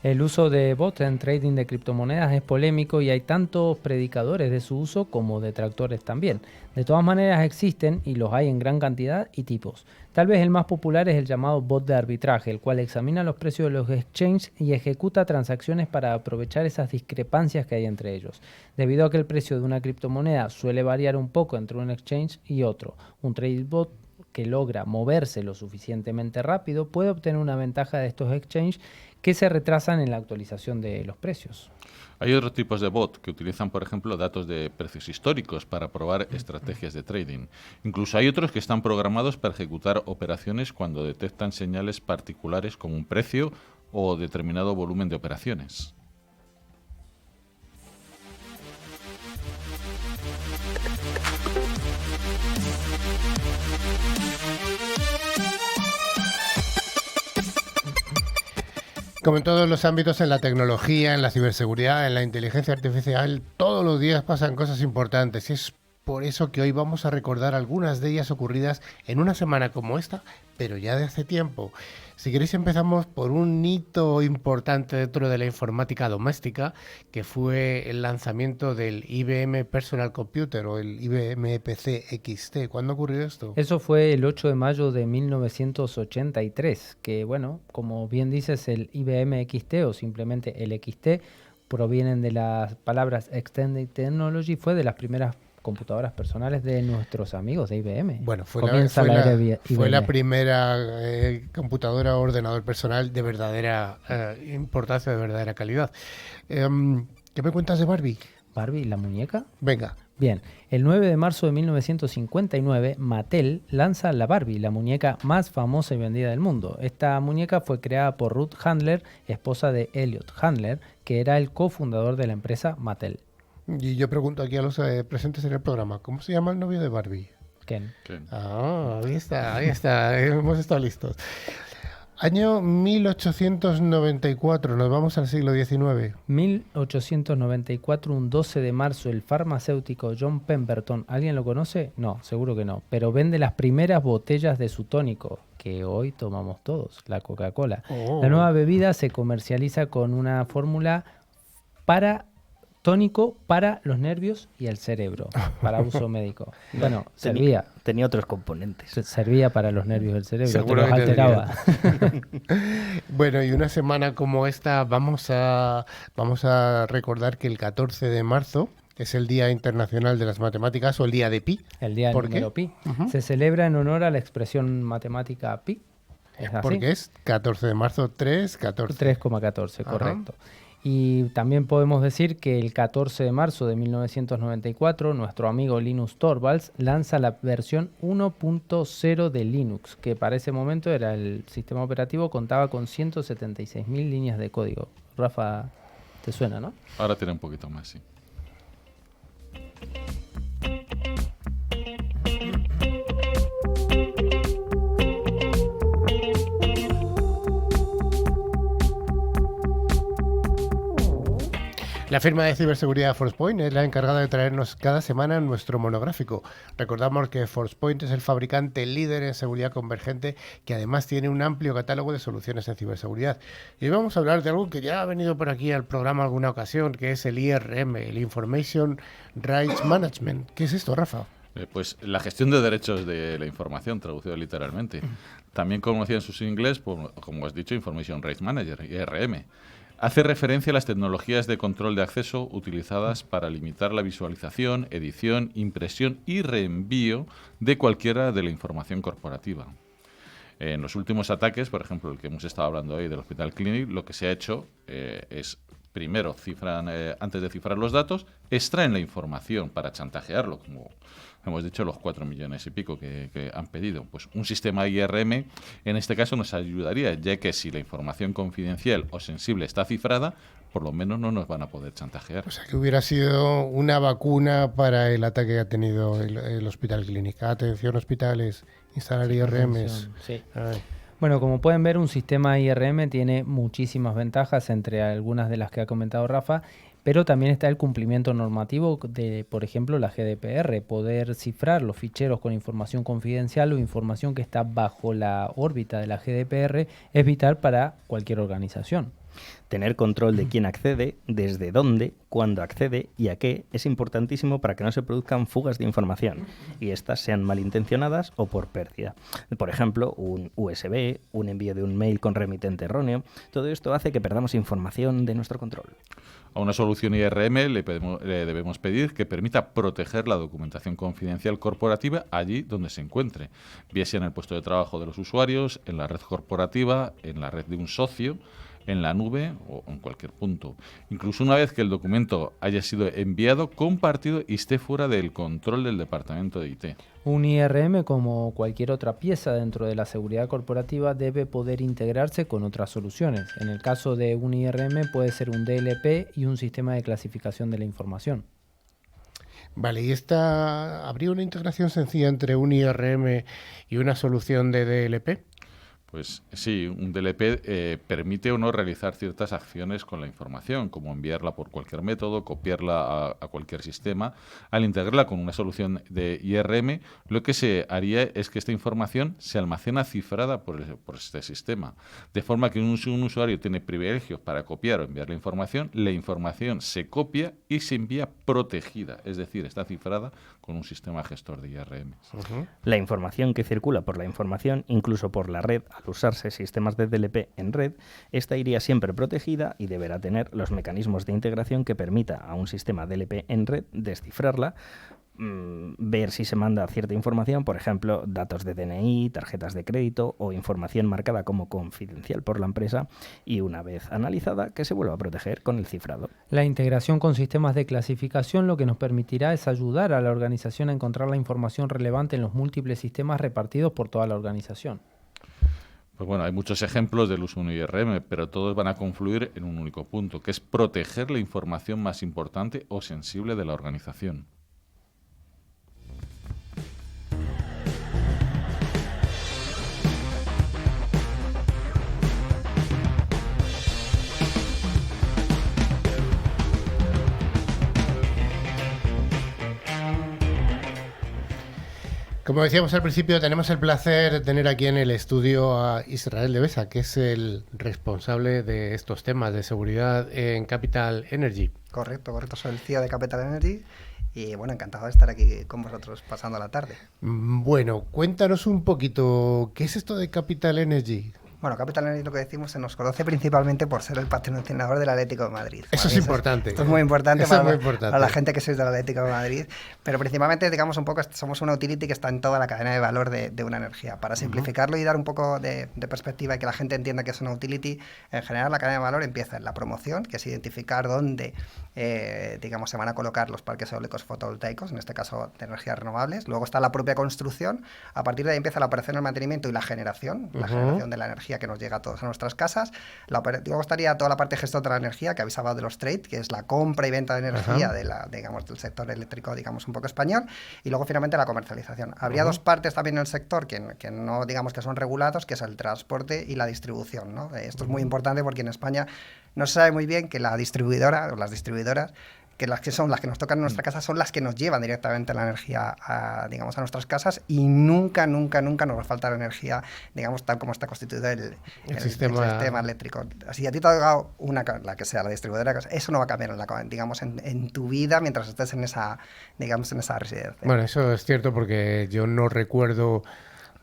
El uso de bots en trading de criptomonedas es polémico y hay tantos predicadores de su uso como detractores también. De todas maneras existen y los hay en gran cantidad y tipos. Tal vez el más popular es el llamado bot de arbitraje, el cual examina los precios de los exchanges y ejecuta transacciones para aprovechar esas discrepancias que hay entre ellos. Debido a que el precio de una criptomoneda suele variar un poco entre un exchange y otro, un trading bot que logra moverse lo suficientemente rápido puede obtener una ventaja de estos exchanges que se retrasan en la actualización de los precios. Hay otros tipos de bot que utilizan, por ejemplo, datos de precios históricos para probar estrategias de trading. Incluso hay otros que están programados para ejecutar operaciones cuando detectan señales particulares como un precio o determinado volumen de operaciones. Como en todos los ámbitos, en la tecnología, en la ciberseguridad, en la inteligencia artificial, todos los días pasan cosas importantes y es por eso que hoy vamos a recordar algunas de ellas ocurridas en una semana como esta, pero ya de hace tiempo. Si queréis empezamos por un hito importante dentro de la informática doméstica, que fue el lanzamiento del IBM Personal Computer o el IBM PC XT. ¿Cuándo ocurrió esto? Eso fue el 8 de mayo de 1983, que bueno, como bien dices, el IBM XT o simplemente el XT provienen de las palabras Extended Technology, fue de las primeras computadoras personales de nuestros amigos de IBM. Bueno, fue la primera computadora o ordenador personal de verdadera importancia, de verdadera calidad. ¿Qué me cuentas de Barbie? ¿Barbie, la muñeca? Venga. Bien, el 9 de marzo de 1959, Mattel lanza la Barbie, la muñeca más famosa y vendida del mundo. Esta muñeca fue creada por Ruth Handler, esposa de Elliot Handler, que era el cofundador de la empresa Mattel. Y yo pregunto aquí a los presentes en el programa, ¿cómo se llama el novio de Barbie? Ken. Ah, ahí está, hemos estado listos. Año 1894, nos vamos al siglo XIX. 1894, un 12 de marzo, el farmacéutico John Pemberton, ¿alguien lo conoce? No, seguro que no, pero vende las primeras botellas de su tónico, que hoy tomamos todos, la Coca-Cola. Oh. La nueva bebida se comercializa con una fórmula tónico para los nervios y el cerebro, para uso médico. Bueno, tenía otros componentes. Servía para los nervios y el cerebro, seguro te los alteraba. Bueno, y una semana como esta vamos a recordar que el 14 de marzo es el Día Internacional de las Matemáticas o el Día de Pi. El Día del número Pi. Uh-huh. Se celebra en honor a la expresión matemática Pi. ¿Es así? Porque es 14 de marzo, 3,14, correcto. Y también podemos decir que el 14 de marzo de 1994, nuestro amigo Linus Torvalds lanza la versión 1.0 de Linux, que para ese momento era el sistema operativo, contaba con 176.000 líneas de código. Rafa, ¿te suena, no? Ahora tiene un poquito más, sí. La firma de ciberseguridad Forcepoint es la encargada de traernos cada semana nuestro monográfico. Recordamos que Forcepoint es el fabricante líder en seguridad convergente que además tiene un amplio catálogo de soluciones en ciberseguridad. Y hoy vamos a hablar de algo que ya ha venido por aquí al programa alguna ocasión, que es el IRM, el Information Rights Management. ¿Qué es esto, Rafa? Pues la gestión de derechos de la información, traducido literalmente. También conocida en sus inglés, pues, como has dicho, Information Rights Manager, IRM. Hace referencia a las tecnologías de control de acceso utilizadas para limitar la visualización, edición, impresión y reenvío de cualquiera de la información corporativa. En los últimos ataques, por ejemplo, el que hemos estado hablando hoy del Hospital Clinic, lo que se ha hecho es, primero, antes de cifrar los datos, extraen la información para chantajearlo, como hemos dicho, los 4 millones y pico que han pedido. Pues un sistema IRM, en este caso, nos ayudaría, ya que si la información confidencial o sensible está cifrada, por lo menos no nos van a poder chantajear. O sea, que hubiera sido una vacuna para el ataque que ha tenido el Hospital Clinic. Atención, hospitales, instalar IRMs. Sí. Bueno, como pueden ver, un sistema IRM tiene muchísimas ventajas, entre algunas de las que ha comentado Rafa, pero también está el cumplimiento normativo de, por ejemplo, la GDPR, poder cifrar los ficheros con información confidencial o información que está bajo la órbita de la GDPR es vital para cualquier organización. Tener control de quién accede, desde dónde, cuándo accede y a qué es importantísimo para que no se produzcan fugas de información y estas sean malintencionadas o por pérdida. Por ejemplo, un USB, un envío de un mail con remitente erróneo, todo esto hace que perdamos información de nuestro control. A una solución IRM le debemos pedir que permita proteger la documentación confidencial corporativa allí donde se encuentre, bien sea en el puesto de trabajo de los usuarios, en la red corporativa, en la red de un socio, en la nube o en cualquier punto. Incluso una vez que el documento haya sido enviado, compartido y esté fuera del control del departamento de IT. Un IRM, como cualquier otra pieza dentro de la seguridad corporativa, debe poder integrarse con otras soluciones. En el caso de un IRM puede ser un DLP y un sistema de clasificación de la información. Vale, ¿y habría una integración sencilla entre un IRM y una solución de DLP? Pues sí, un DLP permite o no realizar ciertas acciones con la información, como enviarla por cualquier método, copiarla a cualquier sistema. Al integrarla con una solución de IRM, lo que se haría es que esta información se almacena cifrada por este sistema, de forma que un usuario tiene privilegios para copiar o enviar la información se copia y se envía protegida, es decir, está cifrada con un sistema gestor de IRM. La información que circula por la información, incluso por la red, al usarse sistemas de DLP en red, esta iría siempre protegida y deberá tener los mecanismos de integración que permita a un sistema DLP en red descifrarla, ver si se manda cierta información, por ejemplo, datos de DNI, tarjetas de crédito o información marcada como confidencial por la empresa y una vez analizada que se vuelva a proteger con el cifrado. La integración con sistemas de clasificación lo que nos permitirá es ayudar a la organización a encontrar la información relevante en los múltiples sistemas repartidos por toda la organización. Pues bueno, hay muchos ejemplos del uso de un IRM, pero todos van a confluir en un único punto, que es proteger la información más importante o sensible de la organización. Como decíamos al principio, tenemos el placer de tener aquí en el estudio a Israel Devesa, que es el responsable de estos temas de seguridad en Capital Energy. Correcto. Soy el CEO de Capital Energy y bueno, encantado de estar aquí con vosotros pasando la tarde. Bueno, cuéntanos un poquito, ¿qué es esto de Capital Energy? Bueno, Capital Energy, lo que decimos, se nos conoce principalmente por ser el patrocinador del Atlético de Madrid. Eso es importante. Esto es muy importante para la gente que sois del Atlético de Madrid, pero principalmente, digamos, un poco, somos una utility que está en toda la cadena de valor de una energía. Para simplificarlo y dar un poco de perspectiva y que la gente entienda que es una utility, en general la cadena de valor empieza en la promoción, que es identificar dónde, digamos, se van a colocar los parques eólicos fotovoltaicos, en este caso de energías renovables. Luego está la propia construcción, a partir de ahí empieza la operación, el mantenimiento y la generación de la energía que nos llega a todos a nuestras casas. Luego estaría toda la parte de gestión de la energía que habéis hablado de los trade, que es la compra y venta de energía digamos, del sector eléctrico, digamos, un poco español, y luego finalmente la comercialización. Habría dos partes también en el sector que no, digamos, que son regulados, que es el transporte y la distribución, ¿no? Esto es muy importante porque en España no se sabe muy bien que la distribuidora o las distribuidoras, que son las que nos tocan en nuestra casa, son las que nos llevan directamente la energía a nuestras casas, y nunca nos va a faltar energía, digamos, tal como está constituido el sistema eléctrico. Si a ti te ha tocado la que sea la distribuidora, eso no va a cambiar en tu vida mientras estés en esa residencia. Bueno, eso es cierto, porque yo no recuerdo...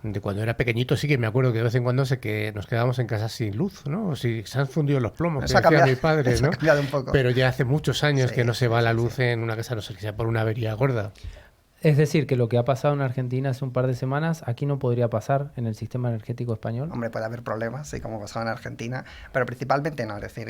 De cuando era pequeñito sí que me acuerdo que de vez en cuando que nos quedábamos en casa sin luz, ¿no? O si se han fundido los plomos, eso que decía mi padre, eso ¿no? Ha cambiado un poco. Pero ya hace muchos años que no se va la luz en una casa, no sé, que sea por una avería gorda. Es decir, que lo que ha pasado en Argentina hace un par de semanas, aquí no podría pasar en el sistema energético español. Hombre, puede haber problemas, sí, como pasaba en Argentina, pero principalmente no, es decir...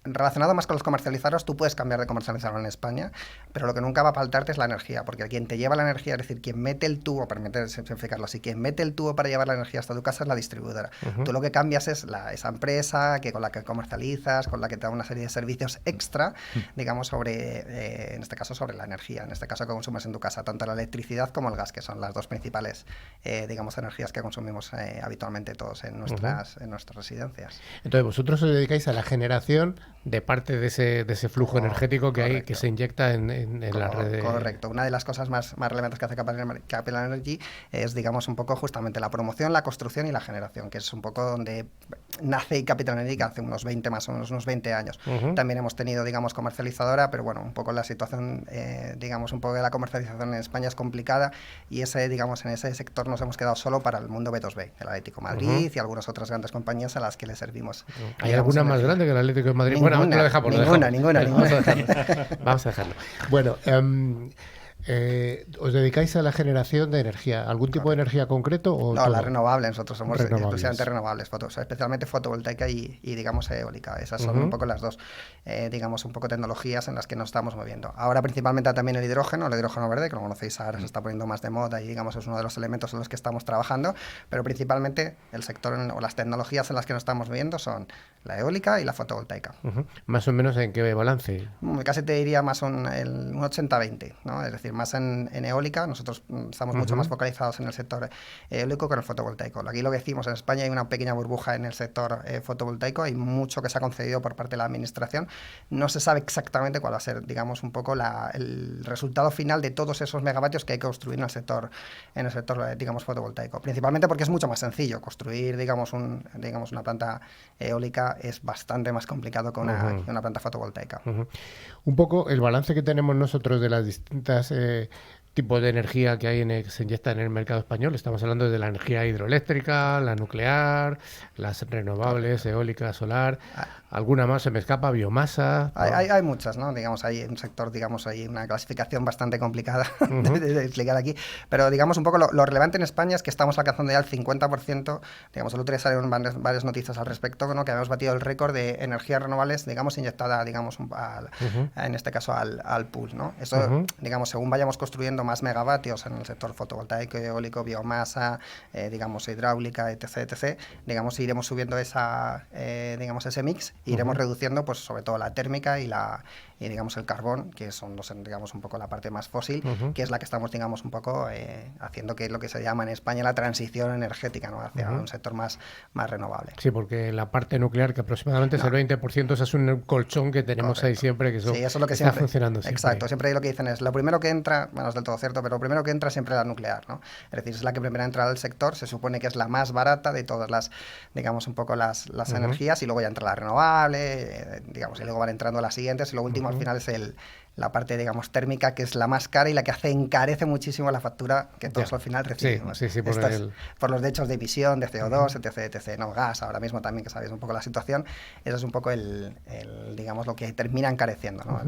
relacionado más con los comercializadores, tú puedes cambiar de comercializador en España, pero lo que nunca va a faltarte es la energía, porque quien te lleva la energía, es decir, quien mete el tubo, permíteme simplificarlo así, quien mete el tubo para llevar la energía hasta tu casa es la distribuidora. Tú lo que cambias es esa empresa con la que comercializas, con la que te da una serie de servicios extra, digamos, en este caso sobre la energía, en este caso que consumes en tu casa, tanto la electricidad como el gas, que son las dos principales, energías que consumimos habitualmente todos en nuestras residencias. Entonces, vosotros os dedicáis a la generación de parte de ese flujo energético que hay, que se inyecta en la red. Correcto. Una de las cosas más relevantes que hace Capital Energy es, digamos, un poco justamente la promoción, la construcción y la generación, que es un poco donde nace Capital Energy hace unos 20 años. También hemos tenido, digamos, comercializadora, pero bueno, un poco la situación, digamos, un poco de la comercialización en España es complicada, y digamos, en ese sector nos hemos quedado solo para el mundo B2B, el Atlético de Madrid y algunas otras grandes compañías a las que le servimos. ¿Hay alguna más grande que el Atlético de Madrid? Ninguna. Vamos a dejarlo. Bueno, ¿os dedicáis a la generación de energía? ¿Algún tipo de energía concreto? O no, la renovable. Nosotros somos exclusivamente renovables, especialmente fotovoltaica y digamos, eólica. Esas son un poco las dos, digamos, un poco tecnologías en las que nos estamos moviendo. Ahora principalmente también el hidrógeno verde, que lo conocéis ahora, se está poniendo más de moda y, digamos, es uno de los elementos en los que estamos trabajando, pero principalmente el sector o las tecnologías en las que nos estamos moviendo son la eólica y la fotovoltaica. ¿Más o menos en qué balance? Casi te diría más un 80-20, ¿no? Es decir, más en eólica. Nosotros estamos mucho más focalizados en el sector eólico que en el fotovoltaico. Aquí lo que decimos, en España hay una pequeña burbuja en el sector fotovoltaico, hay mucho que se ha concedido por parte de la administración. No se sabe exactamente cuál va a ser, digamos, un poco el resultado final de todos esos megavatios que hay que construir en el sector digamos, fotovoltaico. Principalmente porque es mucho más sencillo construir, digamos, una planta eólica es bastante más complicado que una planta fotovoltaica. Un poco el balance que tenemos nosotros de las distintas tipos de energía que hay que se inyecta en el mercado español. Estamos hablando de la energía hidroeléctrica, la nuclear, las renovables, eólica, solar, alguna más se me escapa, biomasa. Hay muchas, ¿no? Digamos, hay un sector, digamos, hay una clasificación bastante complicada de explicar aquí, pero digamos un poco lo relevante en España es que estamos alcanzando ya el 50%, digamos, el otro día salieron varias noticias al respecto, ¿no? Que habíamos batido el récord de energías renovables, digamos, inyectada, digamos, en este caso al pool, ¿no? Eso, digamos, según vayamos construyendo más megavatios en el sector fotovoltaico, eólico, biomasa, digamos, hidráulica, etc., digamos, iremos subiendo digamos, ese mix, iremos reduciendo, pues, sobre todo la térmica y digamos, el carbón, que son digamos, un poco la parte más fósil, que es la que estamos, digamos, un poco haciendo que es lo que se llama en España la transición energética, ¿no? Hacia un sector más renovable. Sí, porque la parte nuclear, que aproximadamente es el 20%, eso es un colchón que tenemos ahí siempre, que eso es lo que está funcionando siempre. Exacto, siempre lo que dicen es, lo primero que entra, bueno, es del todo cierto, pero lo primero que entra siempre es la nuclear, ¿no? Es decir, es la que primero entra al sector, se supone que es la más barata de todas las, digamos, un poco las energías, y luego ya entra la renovable, digamos, y luego van entrando las siguientes, y lo último al final es la parte, digamos, térmica, que es la más cara y la que encarece muchísimo la factura que todos al final recibimos. Sí, por los derechos de emisión, de CO2, etc. No, gas, ahora mismo también, que sabéis un poco la situación, eso es un poco digamos, lo que termina encareciendo, ¿no?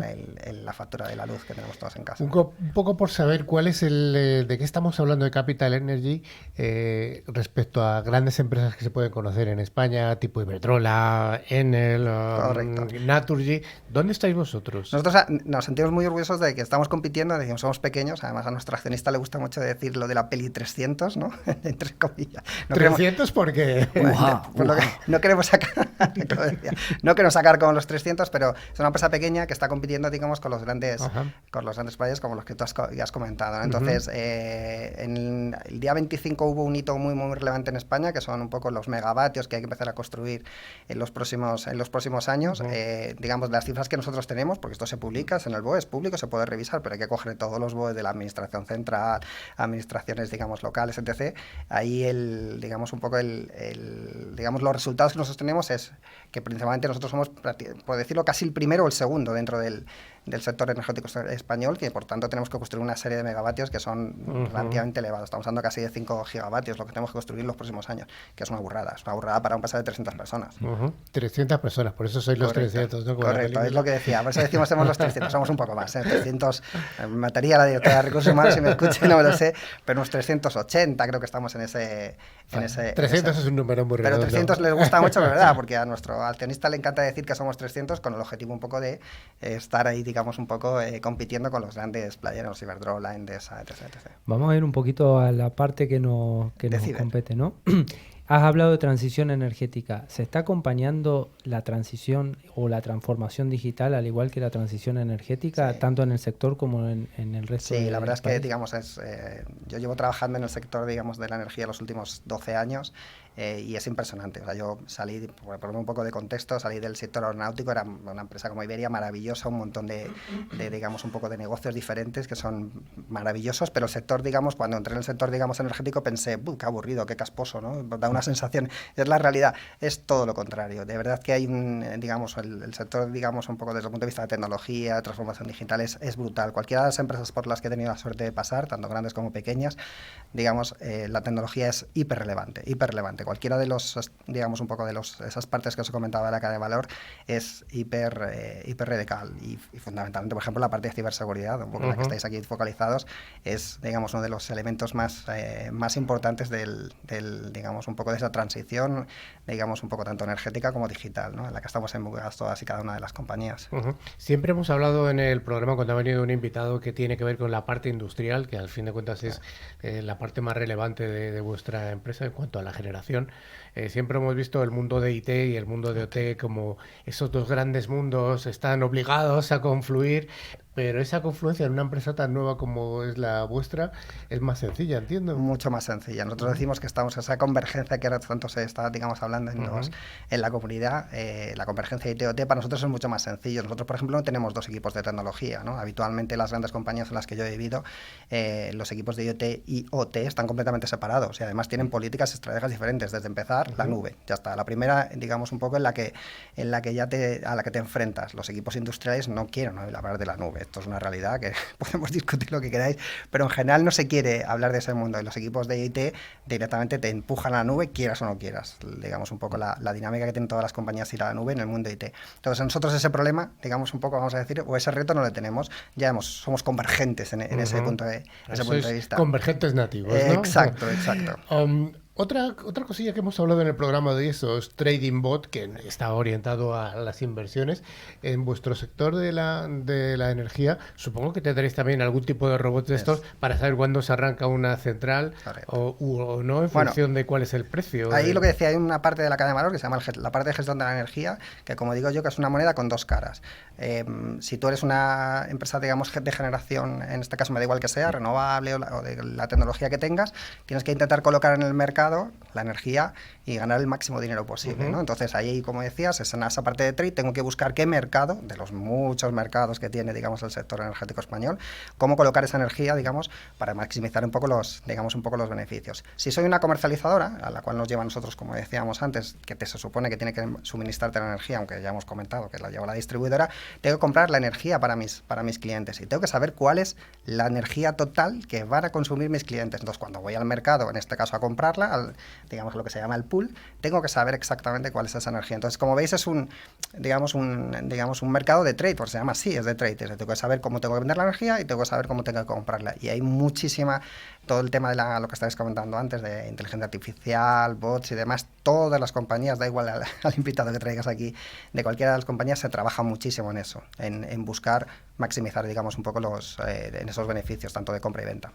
La factura de la luz que tenemos todos en casa. Un poco por saber cuál es de qué estamos hablando de Capital Energy respecto a grandes empresas que se pueden conocer en España, tipo Iberdrola, Enel, Naturgy. ¿Dónde estáis vosotros? Nosotros nos sentimos muy orgullosos de que estamos compitiendo, decimos, somos pequeños, además a nuestro accionista le gusta mucho decir lo de la peli 300, ¿no? Entre comillas. No 300 porque... no queremos sacar, no queremos sacar como los 300, pero es una empresa pequeña que está compitiendo, digamos, con los grandes players como los que tú ya has comentado, ¿no? Entonces, en el día 25 hubo un hito muy, muy relevante en España, que son un poco los megavatios que hay que empezar a construir en los próximos años. Digamos, las cifras que nosotros tenemos, porque esto se publica, en el BOE, es público, se puede revisar, pero hay que coger todos los BOE de la administración central, administraciones, digamos, locales, etc. Ahí digamos, un poco digamos, los resultados que nosotros tenemos es que principalmente nosotros somos, por decirlo, casi el primero o el segundo dentro del sector energético español, que por tanto tenemos que construir una serie de megavatios que son relativamente elevados. Estamos hablando casi de 5 gigavatios, lo que tenemos que construir en los próximos años, que es una burrada para un país de 300 personas. 300 personas, por eso sois los 300, ¿no? Correcto, es lo que decía, por eso decimos somos los 300, somos un poco más, 300, me mataría la directora de Recursos Humanos si me escucha, no me lo sé, pero unos 380 creo que estamos en ese... 300 es un número muy redondo. Pero 300 les gusta mucho, de verdad, porque a nuestro accionista le encanta decir que somos 300 con el objetivo un poco de estar ahí, digamos, un poco compitiendo con los grandes players, Iberdrola, Endesa, etc. Vamos a ir un poquito a la parte que nos compete, ¿no? Has hablado de transición energética. ¿Se está acompañando la transición o la transformación digital al igual que la transición energética, tanto en el sector como en el resto del país? Sí, la verdad es que, digamos, yo llevo trabajando en el sector, digamos, de la energía los últimos 12 años y es impresionante. O sea, yo salí, por poner un poco de contexto, salí del sector aeronáutico, era una empresa como Iberia maravillosa, un montón de digamos, un poco de negocios diferentes que son maravillosos, pero el sector, digamos, cuando entré en el sector, digamos, energético, pensé, qué aburrido, qué casposo, ¿no? Da una sensación, es la realidad, es todo lo contrario. De verdad que hay digamos, el sector, digamos, un poco desde el punto de vista de tecnología, transformación digital, es brutal. Cualquiera de las empresas por las que he tenido la suerte de pasar, tanto grandes como pequeñas, digamos, la tecnología es hiper relevante. Cualquiera de digamos, un poco de esas partes que os he comentado de la cadena de valor es hiper radical y fundamentalmente, por ejemplo, la parte de ciberseguridad, un poco en la que estáis aquí focalizados, es, digamos, uno de los elementos más importantes digamos, un poco de esa transición, digamos, un poco tanto energética como digital, ¿no? En la que estamos envueltas todas y cada una de las compañías. Siempre hemos hablado en el programa cuando ha venido un invitado que tiene que ver con la parte industrial, que al fin de cuentas es la parte más relevante de vuestra empresa en cuanto a la generación. Siempre hemos visto el mundo de IT y el mundo de OT como esos dos grandes mundos están obligados a confluir, pero esa confluencia en una empresa tan nueva como es la vuestra es más sencilla, entiendo. Mucho más sencilla. Nosotros decimos que estamos en esa convergencia que ahora tanto se está, digamos, hablando en la comunidad. La convergencia IT-OT para nosotros es mucho más sencillo. Nosotros, por ejemplo, no tenemos dos equipos de tecnología, ¿no? Habitualmente las grandes compañías en las que yo he vivido, los equipos de IoT y OT están completamente separados y además tienen políticas estratégicas diferentes. Desde empezar, la nube, ya está. La primera, digamos, un poco en la que ya a la que te enfrentas. Los equipos industriales no quieren hablar de la nube. Esto es una realidad que podemos discutir lo que queráis, pero en general no se quiere hablar de ese mundo y los equipos de IT directamente te empujan a la nube, quieras o no quieras. Digamos un poco la dinámica que tienen todas las compañías ir a la nube en el mundo IT. Entonces nosotros ese problema, digamos un poco, vamos a decir, o ese reto no lo tenemos, somos convergentes en ese punto de vista. Convergentes nativos, ¿no? Exacto. Otra cosilla que hemos hablado en el programa de esos trading bot que está orientado a las inversiones en vuestro sector de la energía, supongo que tendréis también algún tipo de robots de estos para saber cuándo se arranca una central o no en función de cuál es el precio. Ahí lo que decía, hay una parte de la cadena de valor que se llama la parte de gestión de la energía, que como digo yo, que es una moneda con dos caras. Si tú eres una empresa, digamos, de generación, en este caso me da igual que sea, renovable o de la tecnología que tengas, tienes que intentar colocar en el mercado la energía y ganar el máximo dinero posible, ¿no? Entonces ahí, como decías, en esa parte de trade tengo que buscar qué mercado, de los muchos mercados que tiene, digamos, el sector energético español, cómo colocar esa energía, digamos, para maximizar un poco los beneficios. Si soy una comercializadora, a la cual nos lleva a nosotros, como decíamos antes, que se supone que tiene que suministrarte la energía, aunque ya hemos comentado que la lleva la distribuidora, tengo que comprar la energía para mis clientes y tengo que saber cuál es la energía total que van a consumir mis clientes. Entonces, cuando voy al mercado, en este caso a comprarla, digamos lo que se llama el pool, tengo que saber exactamente cuál es esa energía. Entonces, como veis, es un mercado de trade, porque se llama así, es de trade. Tengo que saber cómo tengo que vender la energía y tengo que saber cómo tengo que comprarla. Y hay todo el tema de lo que estáis comentando antes, de inteligencia artificial, bots y demás, todas las compañías, da igual al invitado que traigas aquí, de cualquiera de las compañías, se trabaja muchísimo en eso, en buscar maximizar, digamos, un poco en esos beneficios, tanto de compra y venta.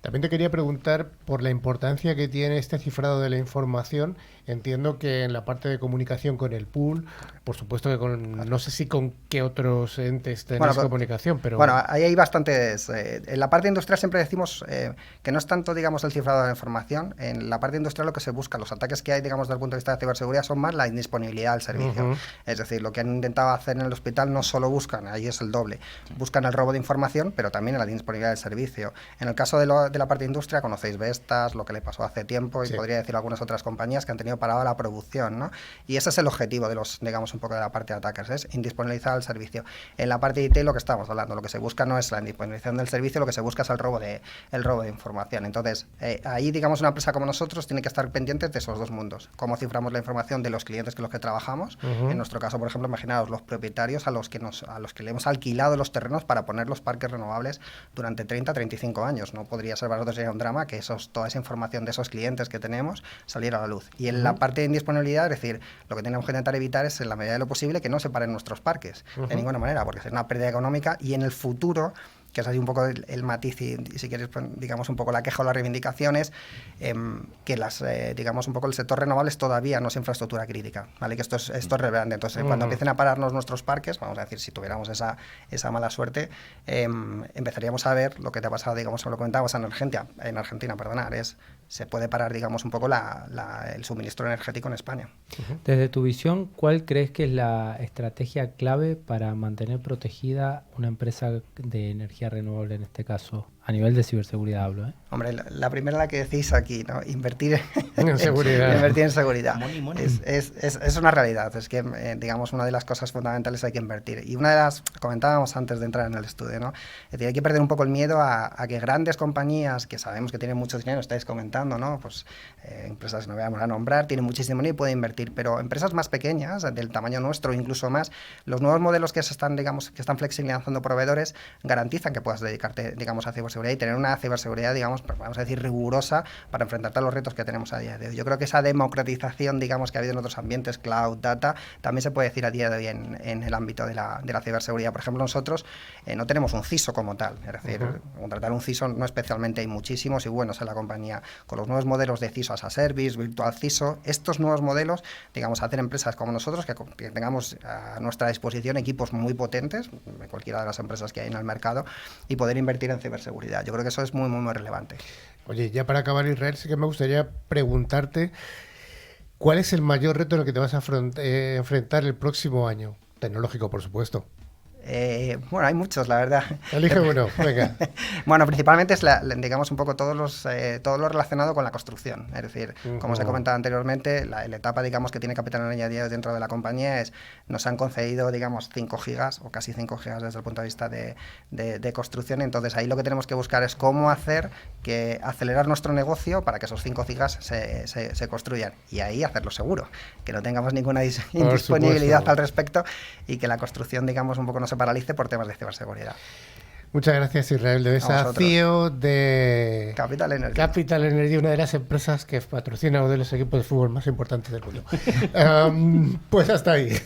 También te quería preguntar por la importancia que tiene este cifrado de la información. Entiendo que en la parte de comunicación con el pool, por supuesto que no sé si con qué otros entes tenéis comunicación, pero... Bueno, ahí hay bastantes... en la parte industrial siempre decimos que no es tanto, digamos, el cifrado de la información. En la parte industrial lo que se busca, los ataques que hay, digamos, desde el punto de vista de ciberseguridad, son más la indisponibilidad del servicio. Es decir, lo que han intentado hacer en el hospital no solo buscan, ahí es el doble, buscan el robo de información, pero también la indisponibilidad del servicio. En el caso de la parte de industria, conocéis Vestas, lo que le pasó hace tiempo, y podría decir algunas otras compañías que han tenido parada la producción, ¿no? Y ese es el objetivo de digamos, un poco de la parte de attackers, es indisponibilizar el servicio. En la parte de IT, lo que estamos hablando, lo que se busca no es la indisponibilización del servicio, lo que se busca es el robo de información. Entonces, ahí, digamos, una empresa como nosotros tiene que estar pendiente de esos dos mundos. Cómo ciframos la información de los clientes con los que trabajamos. En nuestro caso, por ejemplo, imaginaos los propietarios a los que le hemos alquilado los terrenos para poner los parques renovables durante 30-35 años. No podría ser para nosotros ya un drama que toda esa información de esos clientes que tenemos saliera a la luz. Y en la parte de indisponibilidad, es decir, lo que tenemos que intentar evitar es, en la medida de lo posible, que no se paren nuestros parques, de ninguna manera, porque es una pérdida económica, y en el futuro, que es así un poco el matiz y si quieres, digamos, un poco la queja o las reivindicaciones, que digamos, un poco el sector renovables todavía no es infraestructura crítica, ¿vale? Que esto es relevante. Entonces, cuando empiecen a pararnos nuestros parques, vamos a decir, si tuviéramos esa mala suerte, empezaríamos a ver lo que te ha pasado, digamos, lo comentábamos en Argentina, se puede parar, digamos, un poco el suministro energético en España. Desde tu visión, ¿cuál crees que es la estrategia clave para mantener protegida una empresa de energía renovable, en este caso, a nivel de ciberseguridad hablo, ¿eh? Hombre, la primera la que decís aquí, ¿no? Invertir en seguridad. Invertir en seguridad. Money. Es una realidad. Es que, digamos, una de las cosas fundamentales hay que invertir. Y una de las, comentábamos antes de entrar en el estudio, ¿no? Es decir, hay que perder un poco el miedo a que grandes compañías que sabemos que tienen mucho dinero, estáis comentando, ¿no? Pues empresas que no vamos a nombrar, tienen muchísimo dinero y pueden invertir. Pero empresas más pequeñas, del tamaño nuestro, incluso más, los nuevos modelos que están flexibilizando proveedores, garantizan que puedas dedicarte, digamos, a ciberseguridad y tener una ciberseguridad, digamos, vamos a decir, rigurosa para enfrentarte a los retos que tenemos a día de hoy. Yo creo que esa democratización, digamos, que ha habido en otros ambientes, cloud, data, también se puede decir a día de hoy en el ámbito de la ciberseguridad. Por ejemplo, nosotros no tenemos un CISO como tal, es decir, contratar un CISO no especialmente, hay muchísimos y buenos en la compañía. Con los nuevos modelos de CISO as a Service, Virtual CISO, estos nuevos modelos, digamos, hacen empresas como nosotros que tengamos a nuestra disposición equipos muy potentes, de cualquiera de las empresas que hay en el mercado, y poder invertir en ciberseguridad. Yo creo que eso es muy, muy, muy relevante. Oye, ya para acabar, Israel, sí que me gustaría preguntarte ¿cuál es el mayor reto en el que te vas a enfrentar el próximo año? Tecnológico, por supuesto. Bueno, hay muchos, la verdad. Elige uno, venga. Bueno, principalmente es, digamos, un poco todo lo relacionado con la construcción. Es decir, como os he comentado anteriormente, la etapa, digamos, que tiene capital añadido dentro de la compañía nos han concedido, digamos, 5 gigas o casi 5 gigas desde el punto de vista de construcción. Entonces, ahí lo que tenemos que buscar es cómo acelerar nuestro negocio para que esos 5 gigas se construyan. Y ahí hacerlo seguro, que no tengamos ninguna indisponibilidad al respecto y que la construcción, digamos, un poco no se paralice por temas de ciberseguridad. Muchas gracias, Israel de Besa, CEO de Capital Energy. Capital Energy, una de las empresas que patrocina uno de los equipos de fútbol más importantes del mundo. Pues hasta ahí.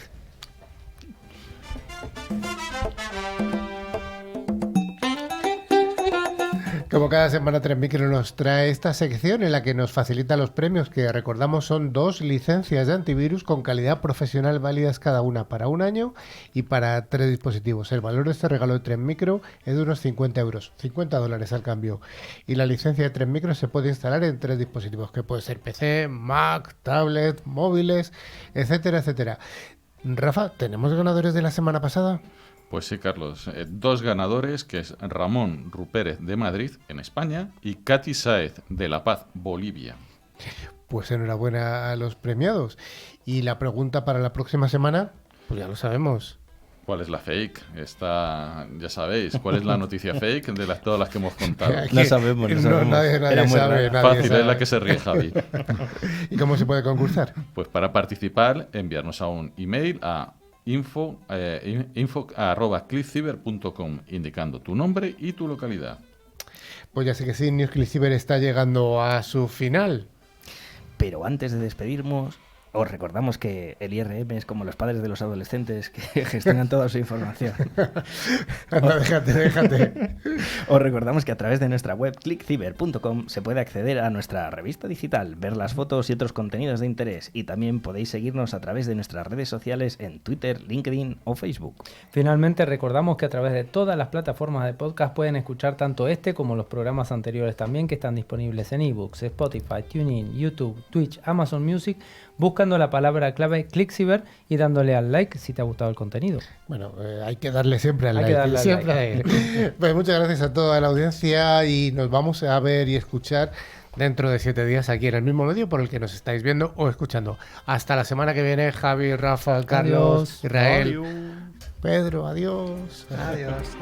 Como cada semana, 3Micro nos trae esta sección en la que nos facilita los premios, que recordamos son 2 licencias de antivirus con calidad profesional válidas cada una para 1 año y para 3 dispositivos. El valor de este regalo de 3Micro es de unos 50 euros, $50 al cambio. Y la licencia de 3Micro se puede instalar en 3 dispositivos, que puede ser PC, Mac, tablet, móviles, etcétera, etcétera. Rafa, ¿tenemos ganadores de la semana pasada? Pues sí, Carlos. 2 ganadores, que es Ramón Rupérez de Madrid, en España, y Katy Sáez de La Paz, Bolivia. Pues enhorabuena a los premiados. Y la pregunta para la próxima semana, pues ya lo sabemos. ¿Cuál es la fake? Ya sabéis, ¿cuál es la noticia fake de todas las que hemos contado? No sabemos. Nadie sabe. Fácil, es la que se ríe Javi. ¿Y cómo se puede concursar? Pues para participar, enviarnos a un email a info@clickciber.com indicando tu nombre y tu localidad. Pues ya sé que sí, News ClickCiber está llegando a su final. Pero antes de despedirnos, os recordamos que el IRM es como los padres de los adolescentes que gestionan toda su información. Anda, déjate. Os recordamos que a través de nuestra web clickciber.com se puede acceder a nuestra revista digital, ver las fotos y otros contenidos de interés, y también podéis seguirnos a través de nuestras redes sociales en Twitter, LinkedIn o Facebook. Finalmente recordamos que a través de todas las plataformas de podcast pueden escuchar tanto este como los programas anteriores también, que están disponibles en ebooks, Spotify, TuneIn, YouTube, Twitch, Amazon Music, buscando la palabra clave ClickCiber y dándole al like si te ha gustado el contenido. Bueno, hay que darle siempre al like. Siempre a él. Pues muchas gracias a toda la audiencia y nos vamos a ver y escuchar dentro de 7 días aquí en el mismo medio por el que nos estáis viendo o escuchando. Hasta la semana que viene, Javi, Rafa, Carlos, Israel, adiós. Pedro, adiós. Adiós.